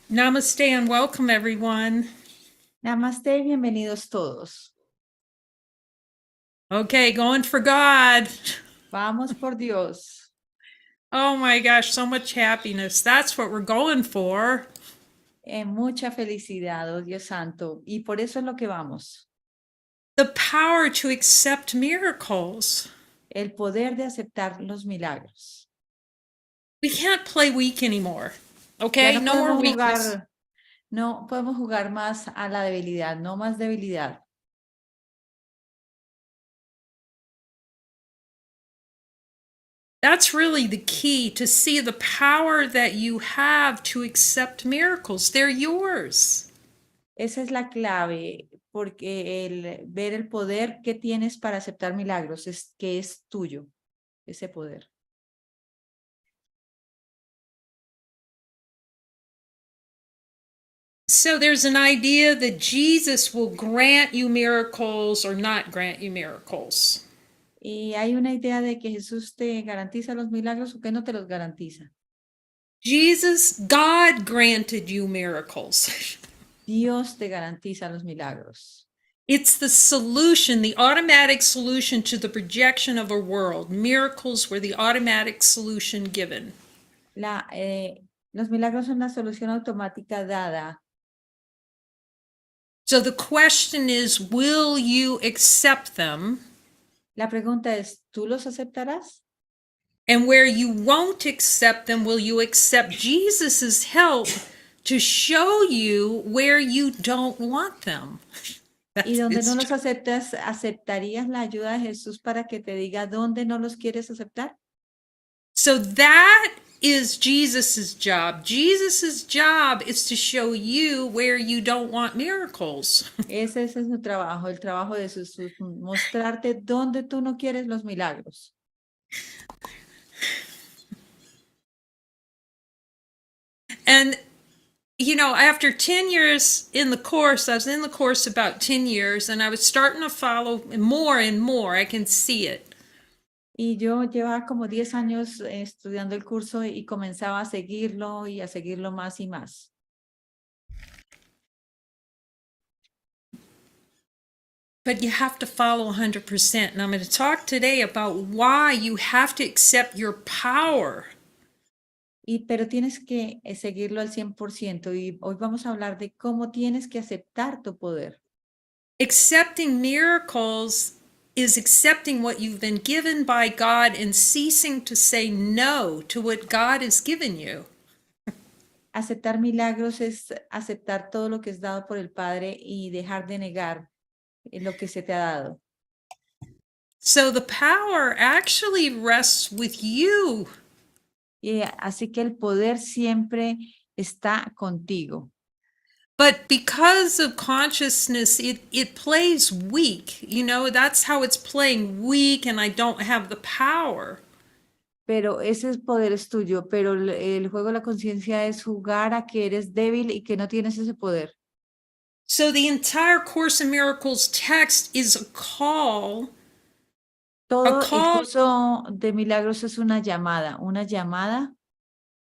Namaste and welcome, everyone. Namaste, bienvenidos todos. Okay, going for God. Vamos por Dios. Oh my gosh, so much happiness. That's what we're going for. Mucha felicidad, oh Dios santo. Y por eso es lo que vamos. The power to accept miracles. El poder de aceptar los milagros. We can't play weak anymore. Ya Okay, no more weakness. No podemos jugar más a la debilidad, no más debilidad. That's really the key, to see the power that you have to accept miracles. They're yours. Esa es la clave, porque ver el poder que tienes para aceptar milagros es que es tuyo, ese poder. So there's an idea that Jesus will grant you miracles or not grant you miracles. Y hay una idea de que Jesús te garantiza los milagros o que no te los garantiza. God granted you miracles. Dios te garantiza los milagros. It's the solution, the automatic solution to the projection of a world. Miracles were the automatic solution given. Los milagros son la solución automática dada. So the question is, will you accept them? La pregunta es, ¿tú los aceptarás? And where you won't accept them, will you accept Jesus's help to show you where you don't want them? Y donde no los aceptas, ¿aceptarías la ayuda de Jesús para que te diga dónde no los quieres aceptar? So that is Jesus's job. Jesus's job is to show you where you don't want miracles. Ese es su trabajo, el trabajo de Jesús, mostrarte dónde tú no quieres los milagros. And you know, after 10 years in the course, I was in the course about 10 years, and I was starting to follow more and more. I can see it. Y yo llevaba como 10 años estudiando el curso y comenzaba a seguirlo y a seguirlo más y más. But you have to follow 100%. And I'm going to talk today about why you have to accept your power. Pero tienes que seguirlo al 100%, y hoy vamos a hablar de cómo tienes que aceptar tu poder. Accepting miracles is accepting what you've been given by God and ceasing to say no to what God has given you. Aceptar milagros es aceptar todo lo que es dado por el Padre y dejar de negar lo que se te ha dado. So the power actually rests with you. Así que el poder siempre está contigo. But because of consciousness, it plays weak. You know, that's how it's playing weak, and I don't have the power. Pero ese poder es tuyo, pero el juego de la conciencia es jugar a que eres débil y que no tienes ese poder. So the entire Course in Miracles text is a call. Todo el curso de milagros es una llamada.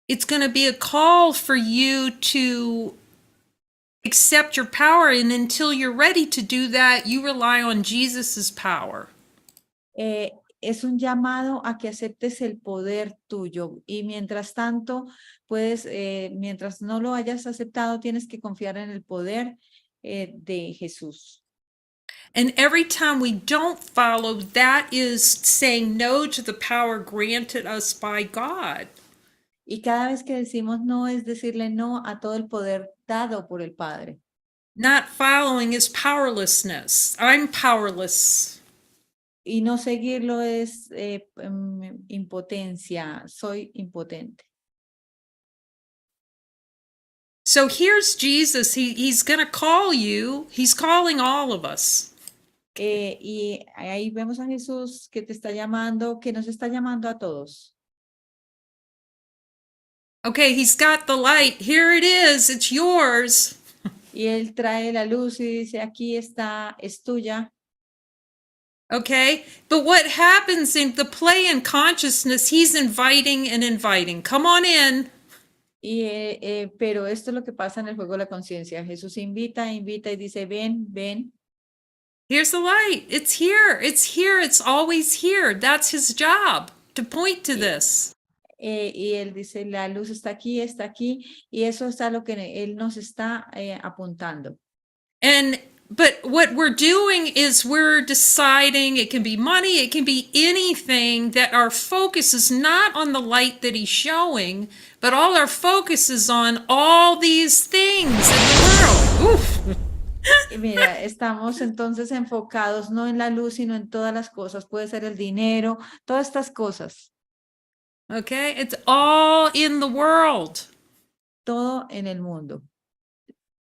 It's going to be a call for you to accept your power, and until you're ready to do that, you rely on Jesus's power. Es un llamado a que aceptes el poder tuyo, y mientras tanto, mientras no lo hayas aceptado, tienes que confiar en el poder de Jesús. And every time we don't follow, that is saying no to the power granted us by God. Y cada vez que decimos no es decirle no a todo el poder dado por el Padre. Not following is powerlessness. I'm powerless. Y no seguirlo es impotencia. Soy impotente. So here's Jesus. He's going to call you. He's calling all of us. Y ahí vemos a Jesús que te está llamando, que nos está llamando a todos. Okay, he's got the light. Here it is. It's yours. Y él trae la luz y dice, aquí está, es tuya. Okay, but what happens in the play in consciousness, he's inviting and inviting. Come on in. Pero esto es lo que pasa en el juego de la conciencia. Jesús invita, invita y dice, ven, ven. Here's the light. It's here. It's here. It's always here. That's his job, to point to Y, this. y él dice, la luz está aquí, y eso es a lo que él nos está apuntando. But what we're doing is we're deciding, it can be money, it can be anything, that our focus is not on the light that he's showing, but all our focus is on all these things in the world. Oof. Y mira, estamos entonces enfocados no en la luz, sino en todas las cosas. Puede ser el dinero, todas estas cosas, Okay, it's all in the world. todo en el mundo.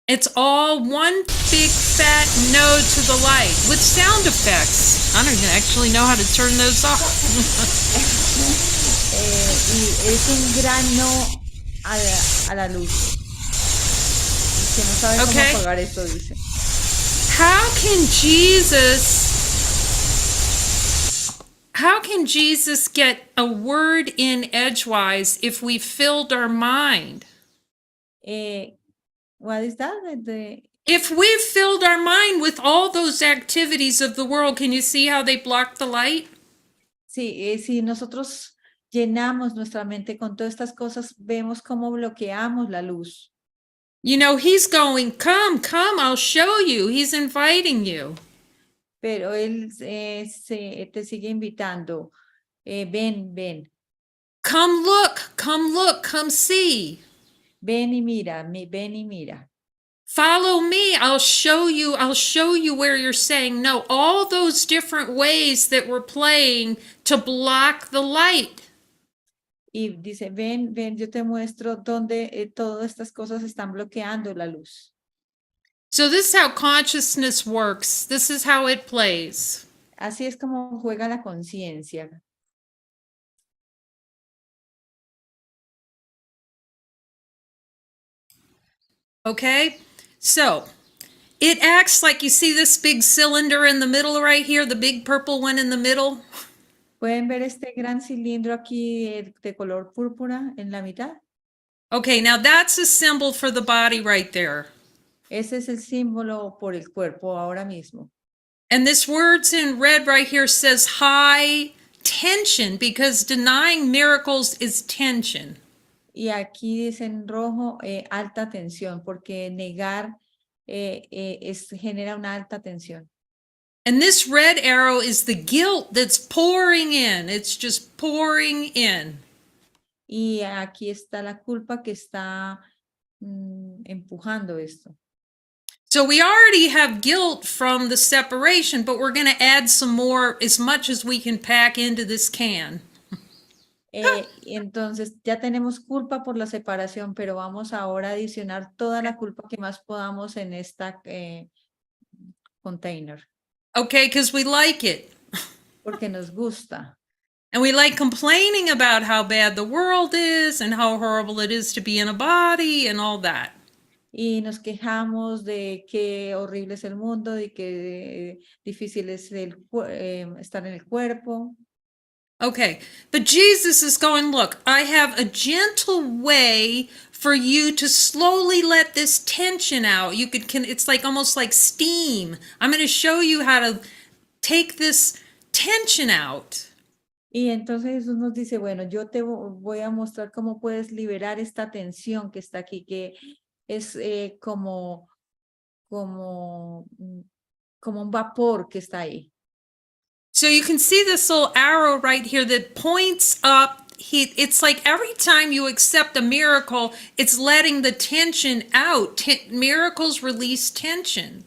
It's all one big fat no to the light with sound effects. I don't even actually know how to turn those off. Y es un gran no a la luz. Que no sabe cómo Okay. apagar esto, dice. How can Jesus get a word in edgewise if we filled our mind? What is that? If we've filled our mind with all those activities of the world, can you see how they block the light? Sí, si nosotros llenamos nuestra mente con todas estas cosas, vemos cómo bloqueamos la luz. You know, he's going, come, come, I'll show you. He's inviting you. Pero él te sigue invitando. Ven, ven, Come look, come see. ven y mira, ven y mira. Follow me, I'll show you where you're saying no. All those different ways that we're playing to block the light. Y dice, ven, ven, yo te muestro dónde todas estas cosas están bloqueando la luz. So this is how consciousness works. This is how it plays. Así es como juega la conciencia. Okay? So it acts like, you see this big cylinder in the middle right here, the big purple one in the middle? ¿Pueden ver este gran cilindro aquí de color púrpura en la mitad? Okay, now that's a symbol for the body right there. Ese es el símbolo por el cuerpo ahora mismo. And this words in red right here says high tension, because denying miracles is tension. Y aquí dice en rojo alta tensión, porque negar genera una alta tensión. And this red arrow is the guilt that's pouring in. It's just pouring in. Y aquí está la culpa que está empujando esto. So we already have guilt from the separation, but we're going to add some more, as much as we can pack into this can. Entonces ya tenemos culpa por la separación, pero vamos ahora a adicionar toda la culpa que más podamos en esta container. Okay, because we like it. Porque nos gusta. And we like complaining about how bad the world is and how horrible it is to be in a body and all that. Y nos quejamos de qué horrible es el mundo, de qué difícil es estar en el cuerpo. Okay, but Jesus is going, look, I have a gentle way for you to slowly let this tension out. You can it's like almost like steam. I'm going to show you how to take this tension out. Y entonces Jesús nos dice, bueno, yo te voy a mostrar cómo puedes liberar esta tensión que está aquí, que es como un vapor que está ahí. So you can see this little arrow right here that points up. It's like every time you accept a miracle, it's letting the tension out. Miracles release tension.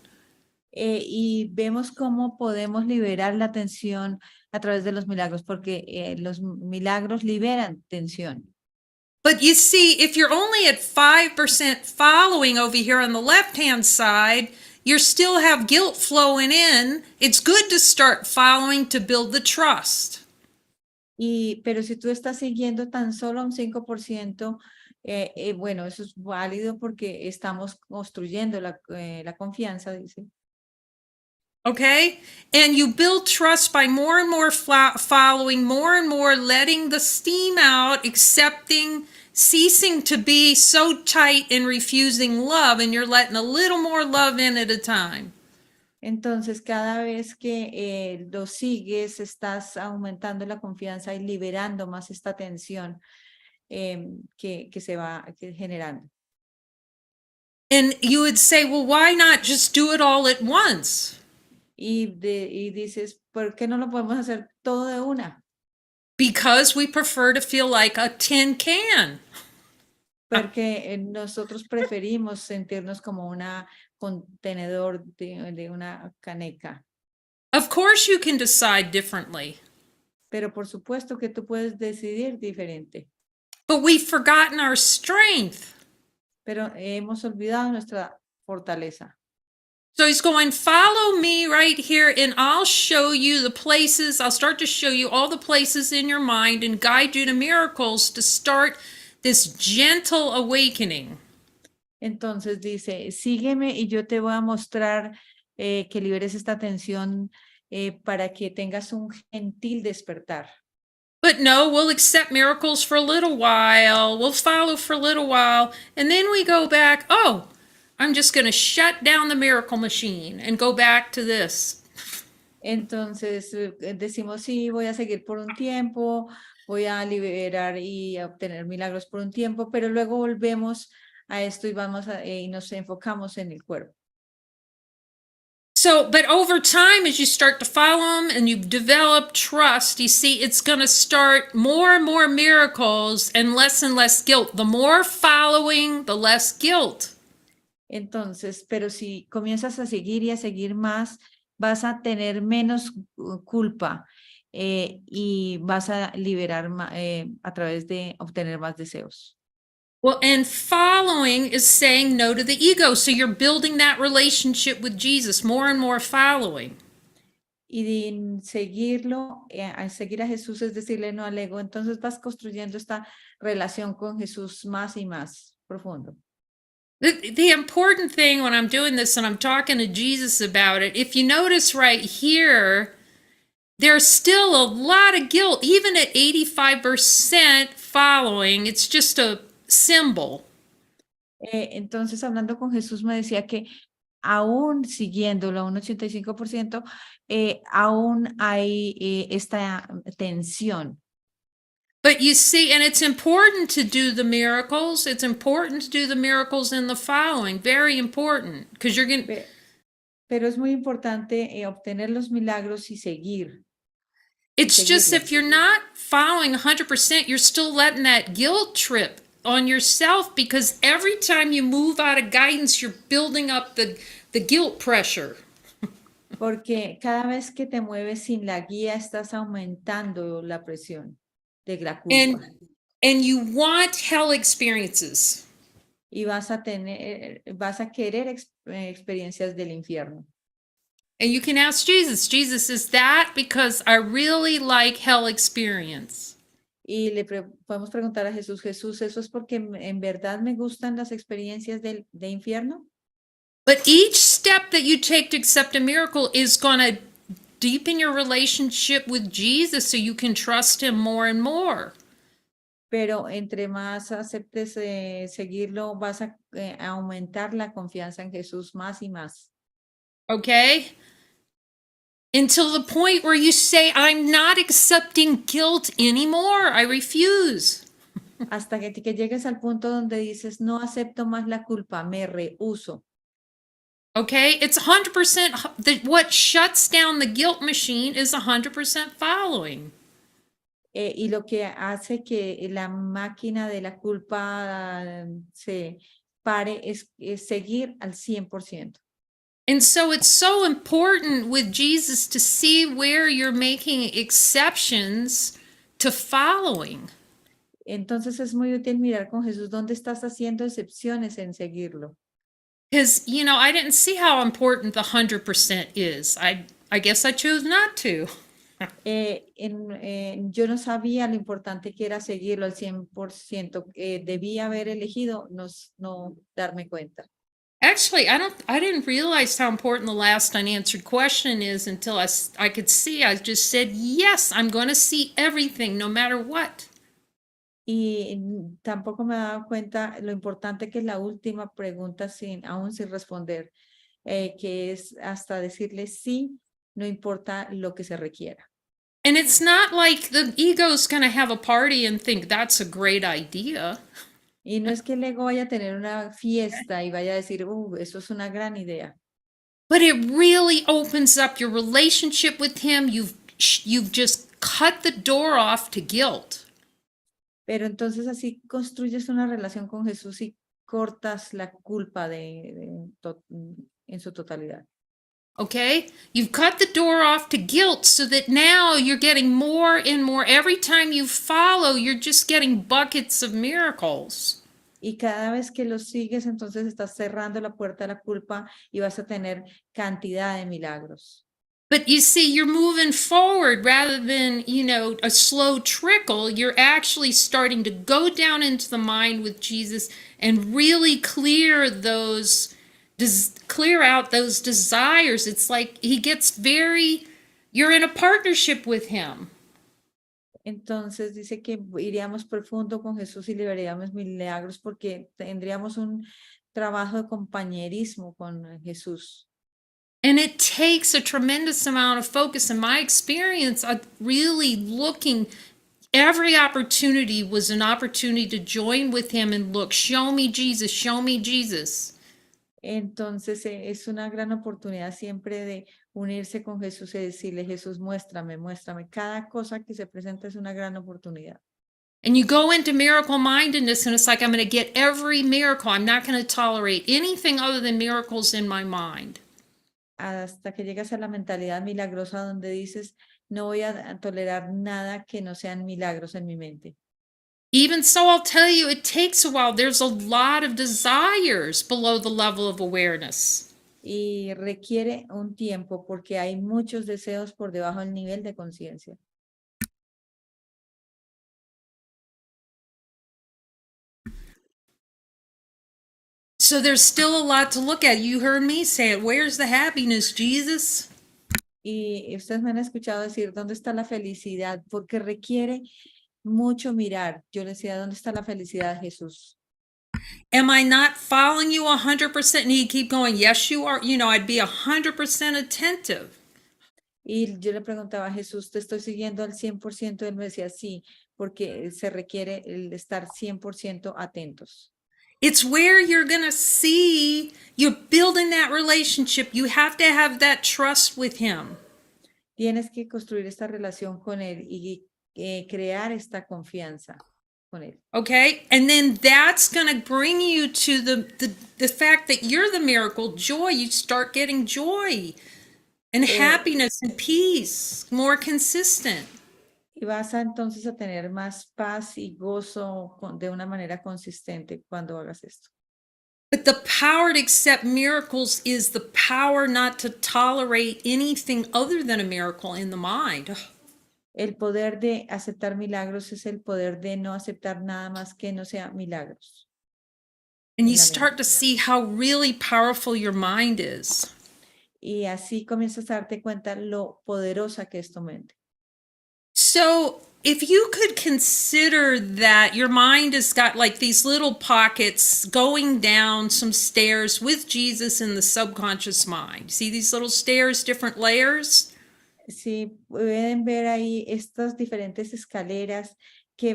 Y vemos cómo podemos liberar la tensión a través de los milagros, porque los milagros liberan tensión. But you see, if you're only at 5% following over here on the left-hand side, you still have guilt flowing in. It's good to start following to build the trust. Pero si tú estás siguiendo tan solo un 5%, bueno, eso es válido porque estamos construyendo la confianza, dice. Okay? And you build trust by more and more following, more and more letting the steam out, accepting ceasing to be so tight and refusing love, and you're letting a little more love in at a time. Entonces, cada vez que lo sigues, estás aumentando la confianza y liberando más esta tensión que se va generando. And you would say, well, why not just do it all at once? Y dices, ¿por qué no lo podemos hacer todo de una? Because we prefer to feel like a tin can. Porque nosotros preferimos sentirnos como una contenedor de una caneca. Of course, you can decide differently, Pero por supuesto que tú puedes decidir diferente. but we've forgotten our strength. Pero hemos olvidado nuestra fortaleza. So he's going, follow me right here, and I'll show you the places. I'll start to show you all the places in your mind and guide you to miracles to start this gentle awakening. Entonces dice, sígueme y yo te voy a mostrar que liberes esta tensión para que tengas un gentil despertar. But no, we'll accept miracles for a little while. We'll follow for a little while. And then we go back, oh, I'm just going to shut down the miracle machine and go back to this. Entonces decimos, sí, voy a seguir por un tiempo, voy a liberar y a obtener milagros por un tiempo, pero luego volvemos a esto y nos enfocamos en el cuerpo. So, but over time, as you start to follow him and you develop trust, you see it's going to start more and more miracles and less guilt. The more following, the less guilt. Entonces, pero si comienzas a seguir y a seguir más, vas a tener menos culpa y vas a liberar a través de obtener más deseos. Well, and following is saying no to the ego. So you're building that relationship with Jesus, more and more following. Y seguirlo, seguir a Jesús es decirle no al ego. Entonces vas construyendo esta relación con Jesús más y más profundo. The important thing when I'm doing this and I'm talking to Jesus about it, if you notice right here, there's still a lot of guilt. Even at 85% following, it's just a symbol. Entonces, hablando con Jesús, me decía que aún siguiéndolo a un 85%, aún hay esta tensión. But you see, and it's important to do the miracles. It's important to do the miracles in the following. Very important. Because you're going to... Pero es muy importante obtener los milagros y seguir. It's just if you're not following 100%, you're still letting that guilt trip on yourself, because every time you move out of guidance, you're building up the guilt pressure. Porque cada vez que te mueves sin la guía, estás aumentando la presión de la culpa. And you want hell experiences. Y vas a querer experiencias del infierno. And you can ask Jesus, is that because I really like hell experience? Y podemos preguntar a Jesús, ¿eso es porque en verdad me gustan las experiencias de infierno? But each step that you take to accept a miracle is going to deepen your relationship with Jesus so you can trust him more and more. Pero entre más aceptes seguirlo, vas a aumentar la confianza en Jesús más y más. Okay? Until the point where you say, I'm not accepting guilt anymore. I refuse. Hasta que llegues al punto donde dices, no acepto más la culpa, me rehúso. Okay? It's 100%. What shuts down the guilt machine is 100% following. Y lo que hace que la máquina de la culpa se pare es seguir al 100%. And so it's so important with Jesus to see where you're making exceptions to following. Entonces es muy útil mirar con Jesús dónde estás haciendo excepciones en seguirlo. Because, I didn't see how important the 100% is. I guess I chose not to. Yo no sabía lo importante que era seguirlo al 100%. Debía haber elegido no darme cuenta. Actually, I didn't realize how important the last unanswered question is until I could see. I just said, yes, I'm going to see everything no matter what. Y tampoco me he dado cuenta lo importante que es la última pregunta aún sin responder, que es hasta decirle sí, no importa lo que se requiera. And it's not like the ego's going to have a party and think that's a great idea. Y no es que el ego vaya a tener una fiesta y vaya a decir, eso es una gran idea. But it really opens up your relationship with him. You've just cut the door off to guilt. Pero entonces así construyes una relación con Jesús y cortas la culpa en su totalidad. Okay? You've cut the door off to guilt so that now you're getting more and more. Every time you follow, you're just getting buckets of miracles. Y cada vez que lo sigues, entonces estás cerrando la puerta a la culpa y vas a tener cantidad de milagros. But you see, you're moving forward rather than, a slow trickle. You're actually starting to go down into the mind with Jesus and really clear out those desires. It's like you're in a partnership with him. Entonces dice que iríamos profundo con Jesús y liberaríamos milagros porque tendríamos un trabajo de compañerismo con Jesús. And it takes a tremendous amount of focus. In my experience, I'm really every opportunity was an opportunity to join with him and look, show me Jesus, show me Jesus. Entonces es una gran oportunidad siempre de unirse con Jesús y decirle, Jesús, muéstrame, muéstrame. Cada cosa que se presenta es una gran oportunidad. And you go into miracle mindedness and it's like, I'm going to get every miracle. I'm not going to tolerate anything other than miracles in my mind. Hasta que llegas a la mentalidad milagrosa donde dices, no voy a tolerar nada que no sean milagros en mi mente. Even so, I'll tell you, it takes a while. There's a lot of desires below the level of awareness. Y requiere un tiempo porque hay muchos deseos por debajo del nivel de conciencia. So there's still a lot to look at. You heard me say it. Where's the happiness, Jesus? Y ustedes me han escuchado decir, ¿dónde está la felicidad? Porque requiere mucho mirar. Yo les decía, ¿dónde está la felicidad, Jesús? Am I not following you 100%? And he'd keep going, yes, you are. I'd be 100% attentive. Y yo le preguntaba a Jesús, ¿te estoy siguiendo al 100%? Él me decía, sí, porque se requiere el estar 100% atentos. It's where you're going to see you're building that relationship. You have to have that trust with him. Tienes que construir esta relación con él y crear esta confianza con él. Okay? And then that's going to bring you to the fact that you're the miracle, joy. You start getting joy and happiness and peace, more consistent. Y vas entonces a tener más paz y gozo de una manera consistente cuando hagas esto. But the power to accept miracles is the power not to tolerate anything other than a miracle in the mind. El poder de aceptar milagros es el poder de no aceptar nada más que no sea milagros. And you start to see how really powerful your mind is. Y así comienzas a darte cuenta lo poderosa que es tu mente. So if you could consider that your mind has got like these little pockets going down some stairs with Jesus in the subconscious mind. See these little stairs, different layers? Sí, pueden ver ahí estas diferentes escaleras que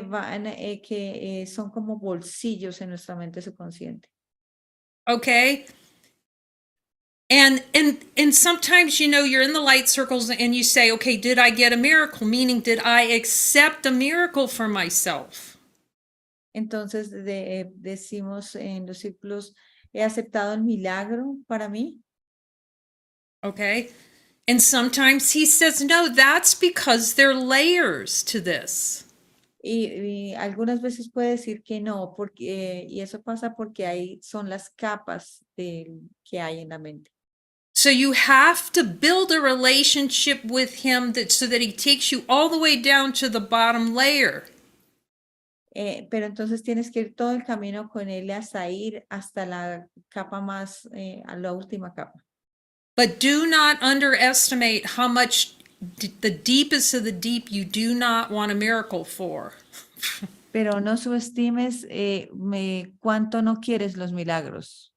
son como bolsillos en nuestra mente subconsciente. Okay. And sometimes, you're in the light circles and you say, okay, did I get a miracle? Meaning, did I accept a miracle for myself? Entonces decimos en los círculos, ¿he aceptado el milagro para mí? Okay. And sometimes he says, no, that's because there are layers to this. Y algunas veces puede decir que no, y eso pasa porque son las capas que hay en la mente. So you have to build a relationship with him so that he takes you all the way down to the bottom layer. Pero entonces tienes que ir todo el camino con él hasta ir hasta la capa más, a la última capa. But do not underestimate how much the deepest of the deep you do not want a miracle for. Pero no subestimes cuánto no quieres los milagros.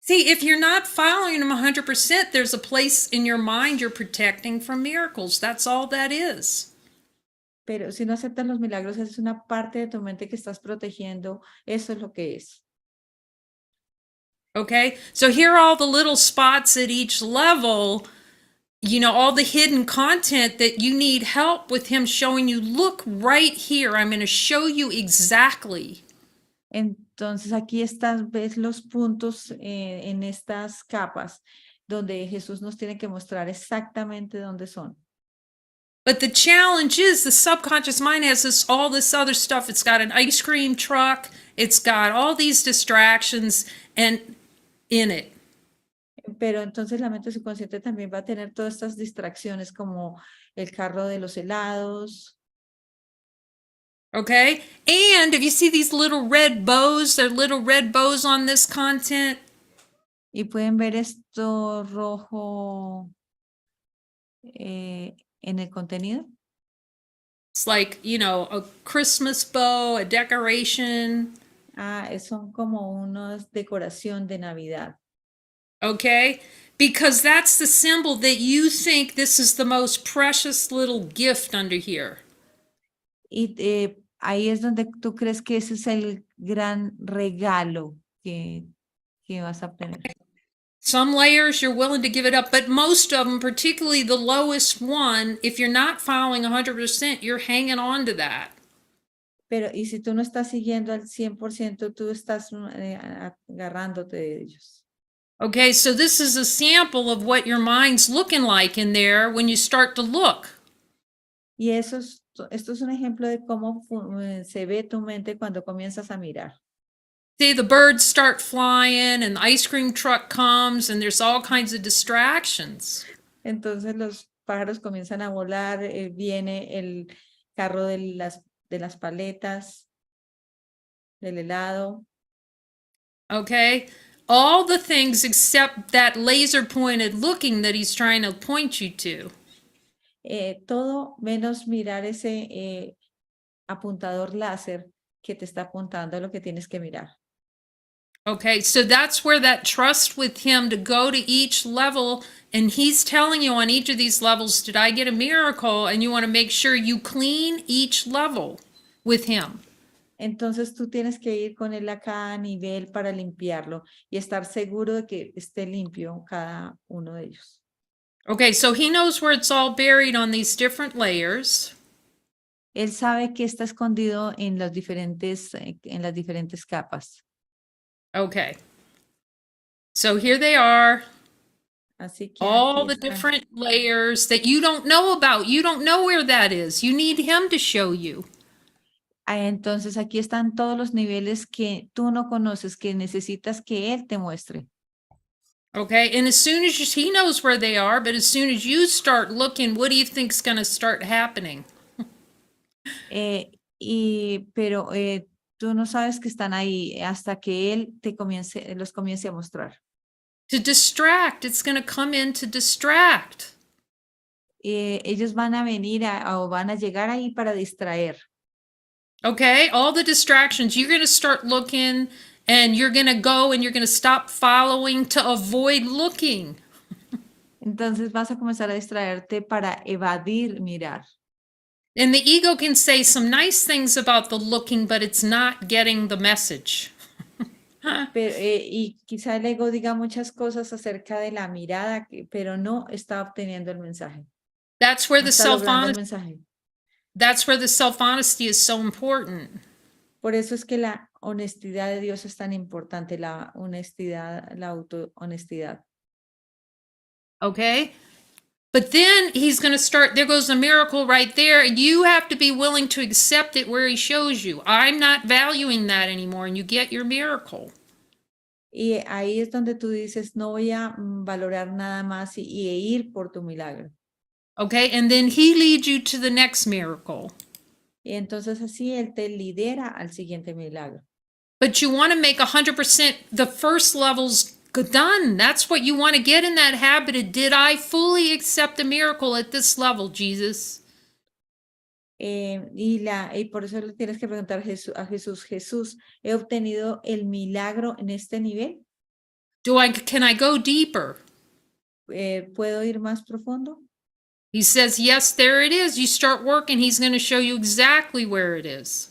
See, if you're not following them 100%, there's a place in your mind you're protecting from miracles. That's all that is. Pero si no aceptas los milagros, es una parte de tu mente que estás protegiendo. Eso es lo que es. Okay? So here are all the little spots at each level, all the hidden content that you need help with him showing you. Look right here. I'm going to show you exactly. Entonces aquí ves los puntos en estas capas donde Jesús nos tiene que mostrar exactamente dónde son. But the challenge is the subconscious mind has all this other stuff. It's got an ice cream truck. It's got all these distractions and in it. Pero entonces la mente subconsciente también va a tener todas estas distracciones como el carro de los helados. Okay? And if you see these little red bows, they're little red bows on this content. Y pueden ver esto rojo en el contenido. It's like, a Christmas bow, a decoration. Son como unas decoración de Navidad. Okay? Because that's the symbol that you think this is the most precious little gift under here. Y ahí es donde tú crees que ese es el gran regalo que vas a obtener. Some layers you're willing to give it up, but most of them, particularly the lowest one, if you're not following 100%, you're hanging on to that. Pero, y si tú no estás siguiendo al 100%, tú estás agarrándote de ellos. Okay, so this is a sample of what your mind's looking like in there when you start to look. Y esto es un ejemplo de cómo se ve tu mente cuando comienzas a mirar. See, the birds start flying and the ice cream truck comes and there's all kinds of distractions. Entonces los pájaros comienzan a volar, viene el carro de las paletas, del helado. Okay? All the things except that laser pointed looking that he's trying to point you to. Todo menos mirar ese apuntador láser que te está apuntando a lo que tienes que mirar. Okay, so that's where that trust with him to go to each level, and he's telling you on each of these levels, did I get a miracle? And you want to make sure you clean each level with him. Entonces tú tienes que ir con él a cada nivel para limpiarlo y estar seguro de que esté limpio cada uno de ellos. Okay, so he knows where it's all buried on these different layers. Él sabe que está escondido en las diferentes capas. Okay. So here they are. Así que all aquí the está. different layers that you don't know about. You don't know where that is. You need him to show you. Entonces aquí están todos los niveles que tú no conoces, que necesitas que él te muestre. Okay, and as soon as he knows where they are, but as soon as you start looking, what do you think's going to start happening? Pero tú no sabes que están ahí hasta que él los comience a mostrar. To distract. It's going to come in to distract. Ellos van a venir o van a llegar ahí para distraer. Okay, all the distractions. You're going to start looking and you're going to go and you're going to stop following to avoid looking. Entonces vas a comenzar a distraerte para evadir mirar. And the ego can say some nice things about the looking, but it's not getting the message. Pero, y quizá el ego diga muchas cosas acerca de la mirada, pero no está obteniendo el mensaje. That's where No the está logrando el self-honesty, mensaje. that's where the self-honesty is so important. Por eso es que la honestidad de Dios es tan importante, la honestidad, la auto-honestidad. Okay? But then he's going to start, there goes a miracle right there. You have to be willing to accept it where he shows you. I'm not valuing that anymore, and you get your miracle. Y ahí es donde tú dices, no voy a valorar nada más y ir por tu milagro. Okay? And then he leads you to the next miracle. Y entonces así él te lidera al siguiente milagro. But you want to make 100% the first levels done. That's what you want to get in that habit of, did I fully accept the miracle at this level, Jesus? y por eso le tienes que preguntar a Jesús, Jesús, ¿he obtenido el milagro en este nivel? Can I go deeper? ¿Puedo ir más profundo? He says, yes, there it is. You start working, he's going to show you exactly where it is.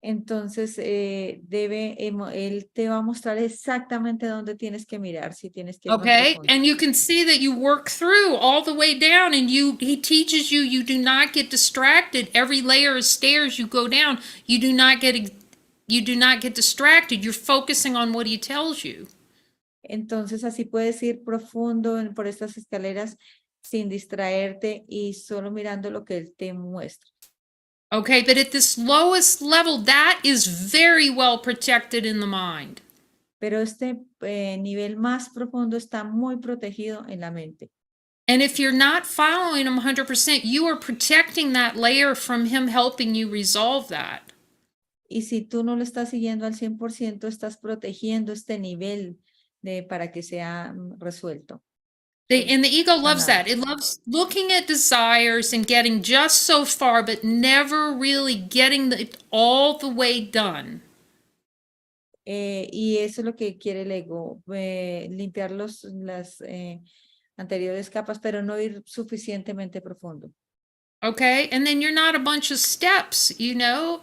Entonces, él te va a mostrar exactamente dónde tienes que mirar, si tienes que ir más Okay, profundo. and you can see that you work through all the way down, and he teaches you you do not get distracted. Every layer of stairs you go down, you do not get distracted. You're focusing on what he tells you. Entonces, así puedes ir profundo por estas escaleras sin distraerte y solo mirando lo que él te muestra. Okay, but at this lowest level, that is very well protected in the mind. Pero este nivel más profundo está muy protegido en la mente. And if you're not following him 100%, you are protecting that layer from him helping you resolve that. Y si tú no lo estás siguiendo al 100%, estás protegiendo este nivel para que sea resuelto. And the ego loves that. It loves looking at desires and getting just so far, but never really getting it all the way done. Y eso es lo que quiere el ego, limpiar las anteriores capas, pero no ir suficientemente profundo. Okay? And then you're not a bunch of steps, you know?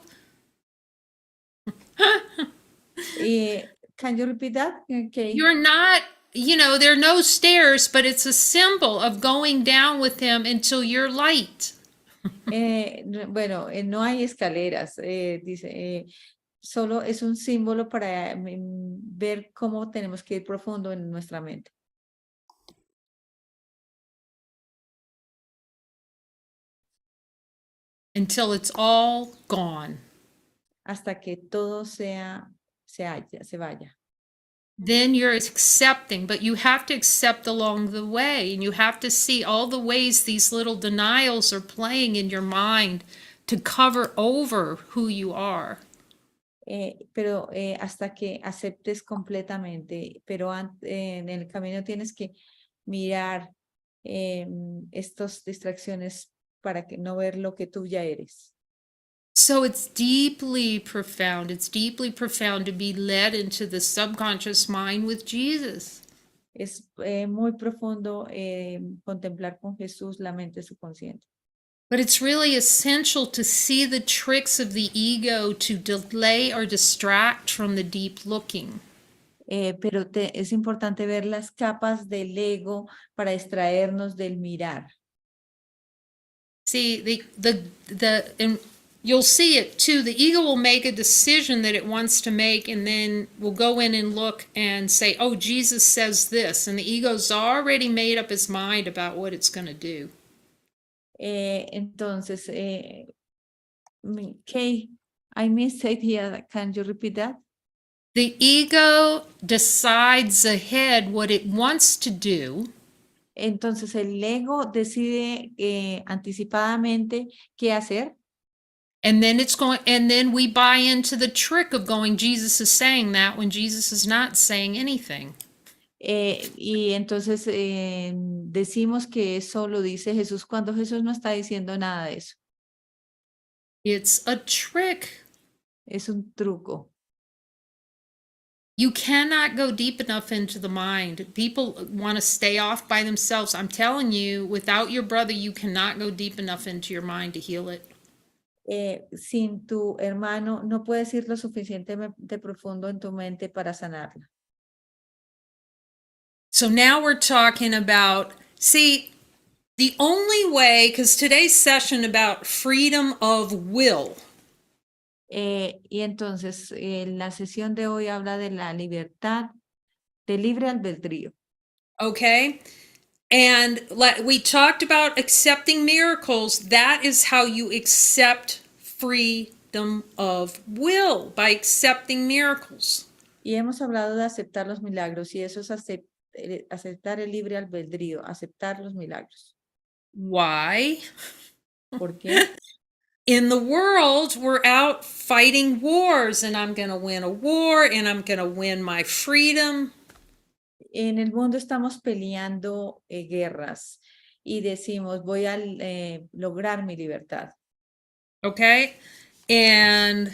Can you repeat that? Okay. You're not, there are no stairs, but it's a symbol of going down with him until you're light. Bueno, no hay escaleras, dice, solo es un símbolo para ver cómo tenemos que ir profundo en nuestra mente. Until it's all gone. Hasta que todo se vaya. Then you're accepting, but you have to accept along the way, and you have to see all the ways these little denials are playing in your mind to cover over who you are. Pero hasta que aceptes completamente, pero en el camino tienes que mirar estas distracciones para que no ver lo que tú ya eres. So it's deeply profound. It's deeply profound to be led into the subconscious mind with Jesus. Es muy profundo contemplar con Jesús la mente subconsciente. But it's really essential to see the tricks of the ego to delay or distract from the deep looking. Pero es importante ver las capas del ego para extraernos del mirar. See, and you'll see it too. The ego will make a decision that it wants to make, and then will go in and look and say, oh, Jesus says this. And the ego's already made up its mind about what it's going to do. Entonces, Kay, I missed it here. Can you repeat that? The ego decides ahead what it wants to do. Entonces el ego decide anticipadamente qué hacer. And then we buy into the trick of going, Jesus is saying that when Jesus is not saying anything. Y entonces decimos que eso lo dice Jesús cuando Jesús no está diciendo nada de eso. It's a trick. Es un truco. You cannot go deep enough into the mind. People want to stay off by themselves. I'm telling you, without your brother, you cannot go deep enough into your mind to heal it. Sin tu hermano, no puedes ir lo suficientemente profundo en tu mente para sanarla. So now we're talking about, see, the only way, because today's session about freedom of will. Y entonces, la sesión de hoy habla de la libertad, de libre albedrío. Okay. And we talked about accepting miracles. That is how you accept freedom of will, by accepting miracles. Y hemos hablado de aceptar los milagros, y eso es aceptar el libre albedrío, aceptar los milagros. Why? ¿Por qué? In the world, we're out fighting wars, and I'm going to win a war, and I'm going to win my freedom. En el mundo estamos peleando guerras y decimos, voy a lograr mi libertad. Okay? And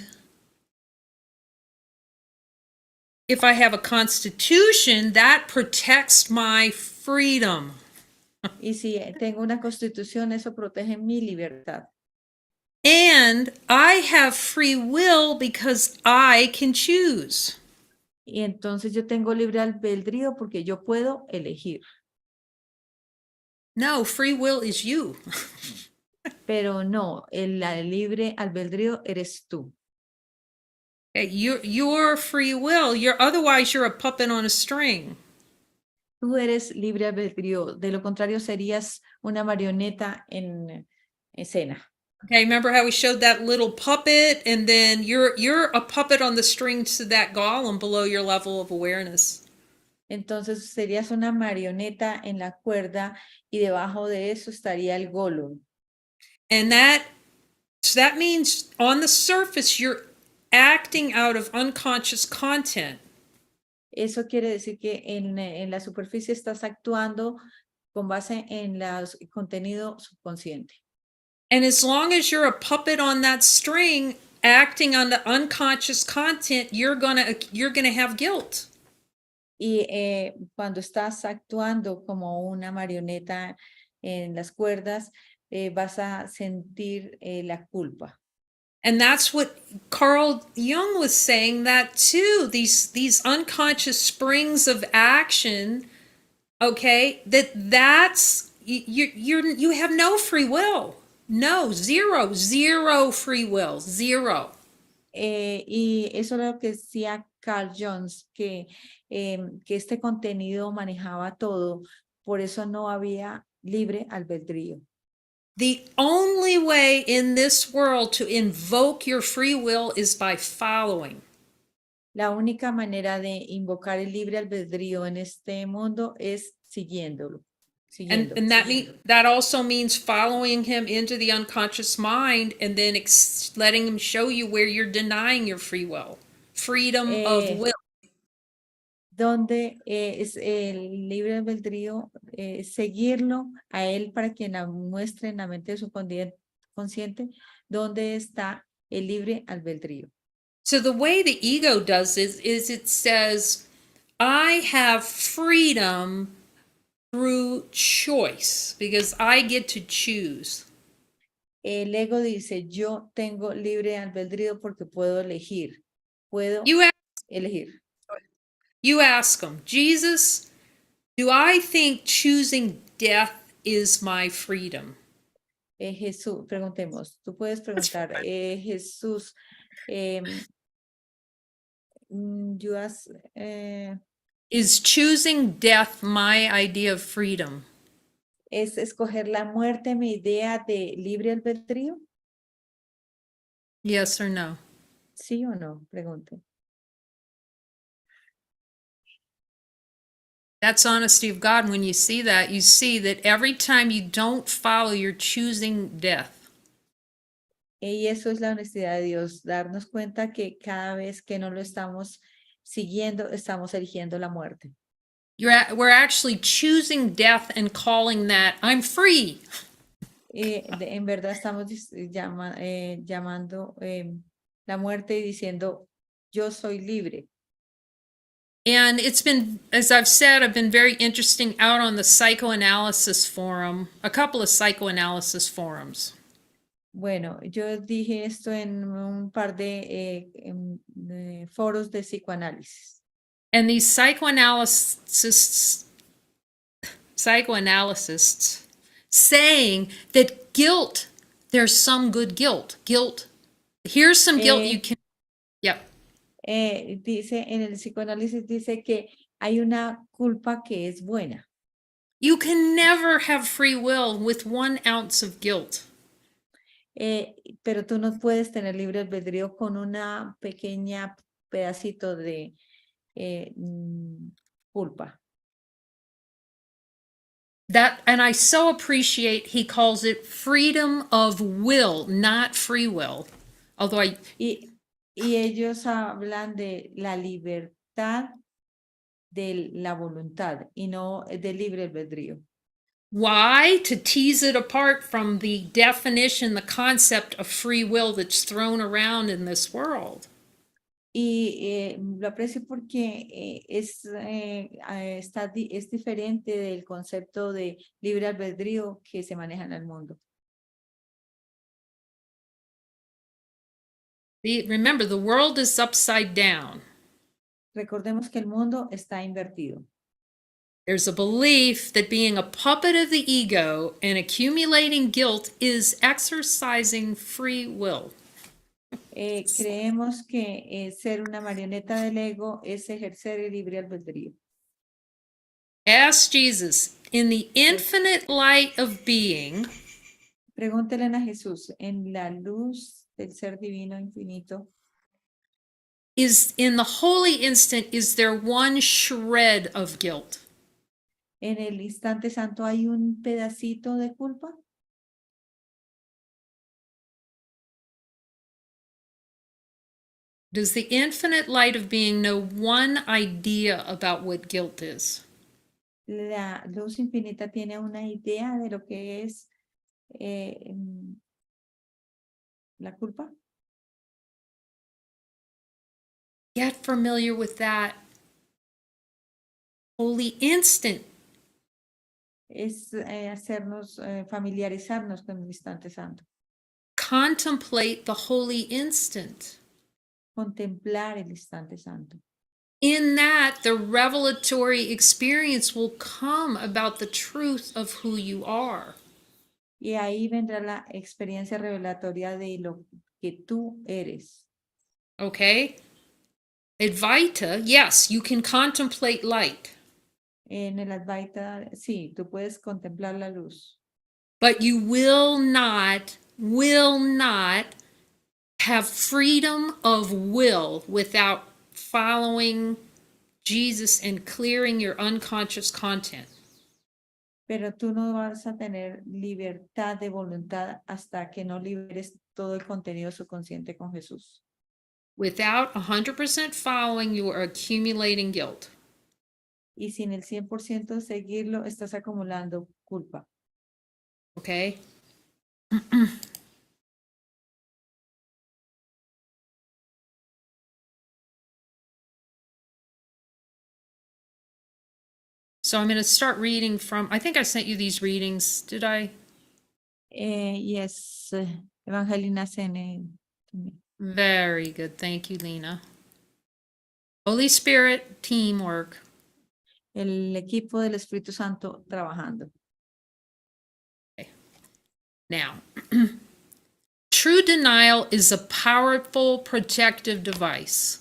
if I have a constitution, that protects my freedom. Y si tengo una constitución, eso protege mi libertad. And I have free will because I can choose. Y entonces yo tengo libre albedrío porque yo puedo elegir. No, free will is you. Pero no, la libre albedrío eres tú. Your free will, otherwise you're a puppet on a string. Tú eres libre albedrío. De lo contrario, serías una marioneta en escena. Okay, remember how we showed that little puppet, and then you're a puppet on the string to that golem below your level of awareness. Entonces serías una marioneta en la cuerda y debajo de eso estaría el golem. And that means on the surface you're acting out of unconscious content. Eso quiere decir que en la superficie estás actuando con base en el contenido subconsciente. And as long as you're a puppet on that string acting on the unconscious content, you're gonna have guilt. Y cuando estás actuando como una marioneta en las cuerdas, vas a sentir la culpa. And that's what Carl Jung was saying that too. These unconscious springs of action, okay, that's you have no free will. No, zero free will, zero. Y eso es lo que decía Carl Jones, que este contenido manejaba todo, por eso no había libre albedrío. The only way in this world to invoke your free will is by following. La única manera de invocar el libre albedrío en este mundo es siguiéndolo. And that also means following him into the unconscious mind and then letting him show you where you're denying your free will. Freedom of will. Donde es el libre albedrío, seguirlo a él para que la muestre en la mente subconsciente donde está el libre albedrío. So the way the ego does is it says, I have freedom through choice because I get to choose. El ego dice, yo tengo libre albedrío porque puedo elegir. Puedo elegir. You ask him, Jesus, do I think choosing death is my freedom? Jesús, preguntemos, tú puedes preguntar, Jesús, you ask, Is choosing death my idea of freedom? ¿es escoger la muerte mi idea de libre albedrío? Yes or no? ¿Sí o no? Pregunte. That's honesty of God. When you see that, you see that every time you don't follow, you're choosing death. Y eso es la honestidad de Dios, darnos cuenta que cada vez que no lo estamos siguiendo, estamos eligiendo la muerte. We're actually choosing death and calling that I'm free. En verdad estamos llamando la muerte y diciendo yo soy libre. And it's been, as I've said, I've been very interesting out on the psychoanalysis forum, a couple of psychoanalysis forums. Bueno, yo dije esto en un par de foros de psicoanálisis. And these psychoanalysts saying that guilt, there's some good guilt. Here's some guilt you can, yep. Dice, en el psicoanálisis dice que hay una culpa que es buena. You can never have free will with 1 ounce of guilt. Pero tú no puedes tener libre albedrío con una pequeña pedacito de culpa. And I so appreciate he calls it freedom of will, not free will. Although y ellos hablan de la libertad de la voluntad y no de libre albedrío. Why? To tease it apart from the definition, the concept of free will that's thrown around in this world. Y lo aprecio porque es diferente del concepto de libre albedrío que se maneja en el mundo. Remember, the world is upside down. Recordemos que el mundo está invertido. There's a belief that being a puppet of the ego and accumulating guilt is exercising free will. Creemos que ser una marioneta del ego es ejercer el libre albedrío. Ask Jesus, in the infinite light of being, Pregúntele a Jesús, en la luz del ser divino infinito, is in the holy instant, is there one shred of guilt? en el instante santo hay un pedacito de culpa. Does the infinite light of being know one idea about what guilt is? La luz infinita tiene una idea de lo que es la culpa. Get familiar with that holy instant. Es hacernos familiarizarnos con el instante santo. Contemplate the holy instant. Contemplar el instante santo. In that, the revelatory experience will come about the truth of who you are. Y ahí vendrá la experiencia revelatoria de lo que tú eres. Okay? Advaita, yes, you can contemplate light. En el Advaita, sí, tú puedes contemplar la luz. But you will not have freedom of will without following Jesus and clearing your unconscious content. Pero tú no vas a tener libertad de voluntad hasta que no liberes todo el contenido subconsciente con Jesús. Without 100% following, you are accumulating guilt. Y sin el 100% seguirlo, estás acumulando culpa. Okay? So I'm going to start reading from, I think I sent you these readings. Did I? Yes, Evangelina Sene. Very good. Thank you, Lena. Holy Spirit, teamwork. El equipo del Espíritu Santo trabajando. Now, true denial is a powerful protective device.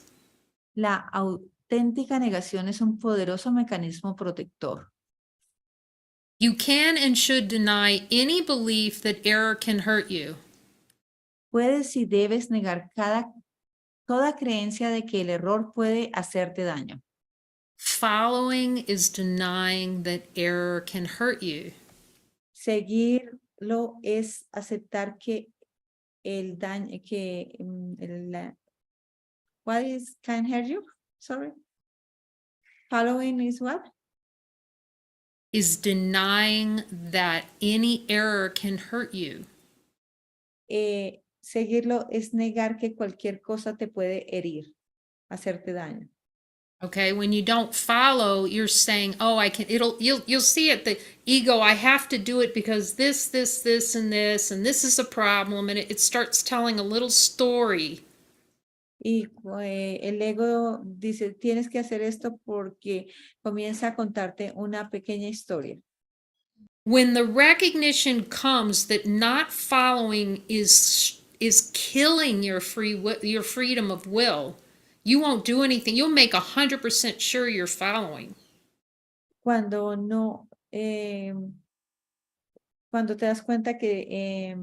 La auténtica negación es un poderoso mecanismo protector. You can and should deny any belief that error can hurt you. Puedes y debes negar toda creencia de que el error puede hacerte daño. Following is denying that error can hurt you. Seguirlo es aceptar que el daño, what is can hurt you? Sorry. Following is what? Is denying that any error can hurt you. Seguirlo es negar que cualquier cosa te puede herir, hacerte daño. Okay, when you don't follow, you're saying, "Oh, you'll see it, the ego, I have to do it because this, and this is a problem," and it starts telling a little story. Y el ego dice, tienes que hacer esto porque comienza a contarte una pequeña historia. When the recognition comes that not following is killing your freedom of will, you won't do anything. You'll make 100% sure you're following. Cuando no, cuando te das cuenta que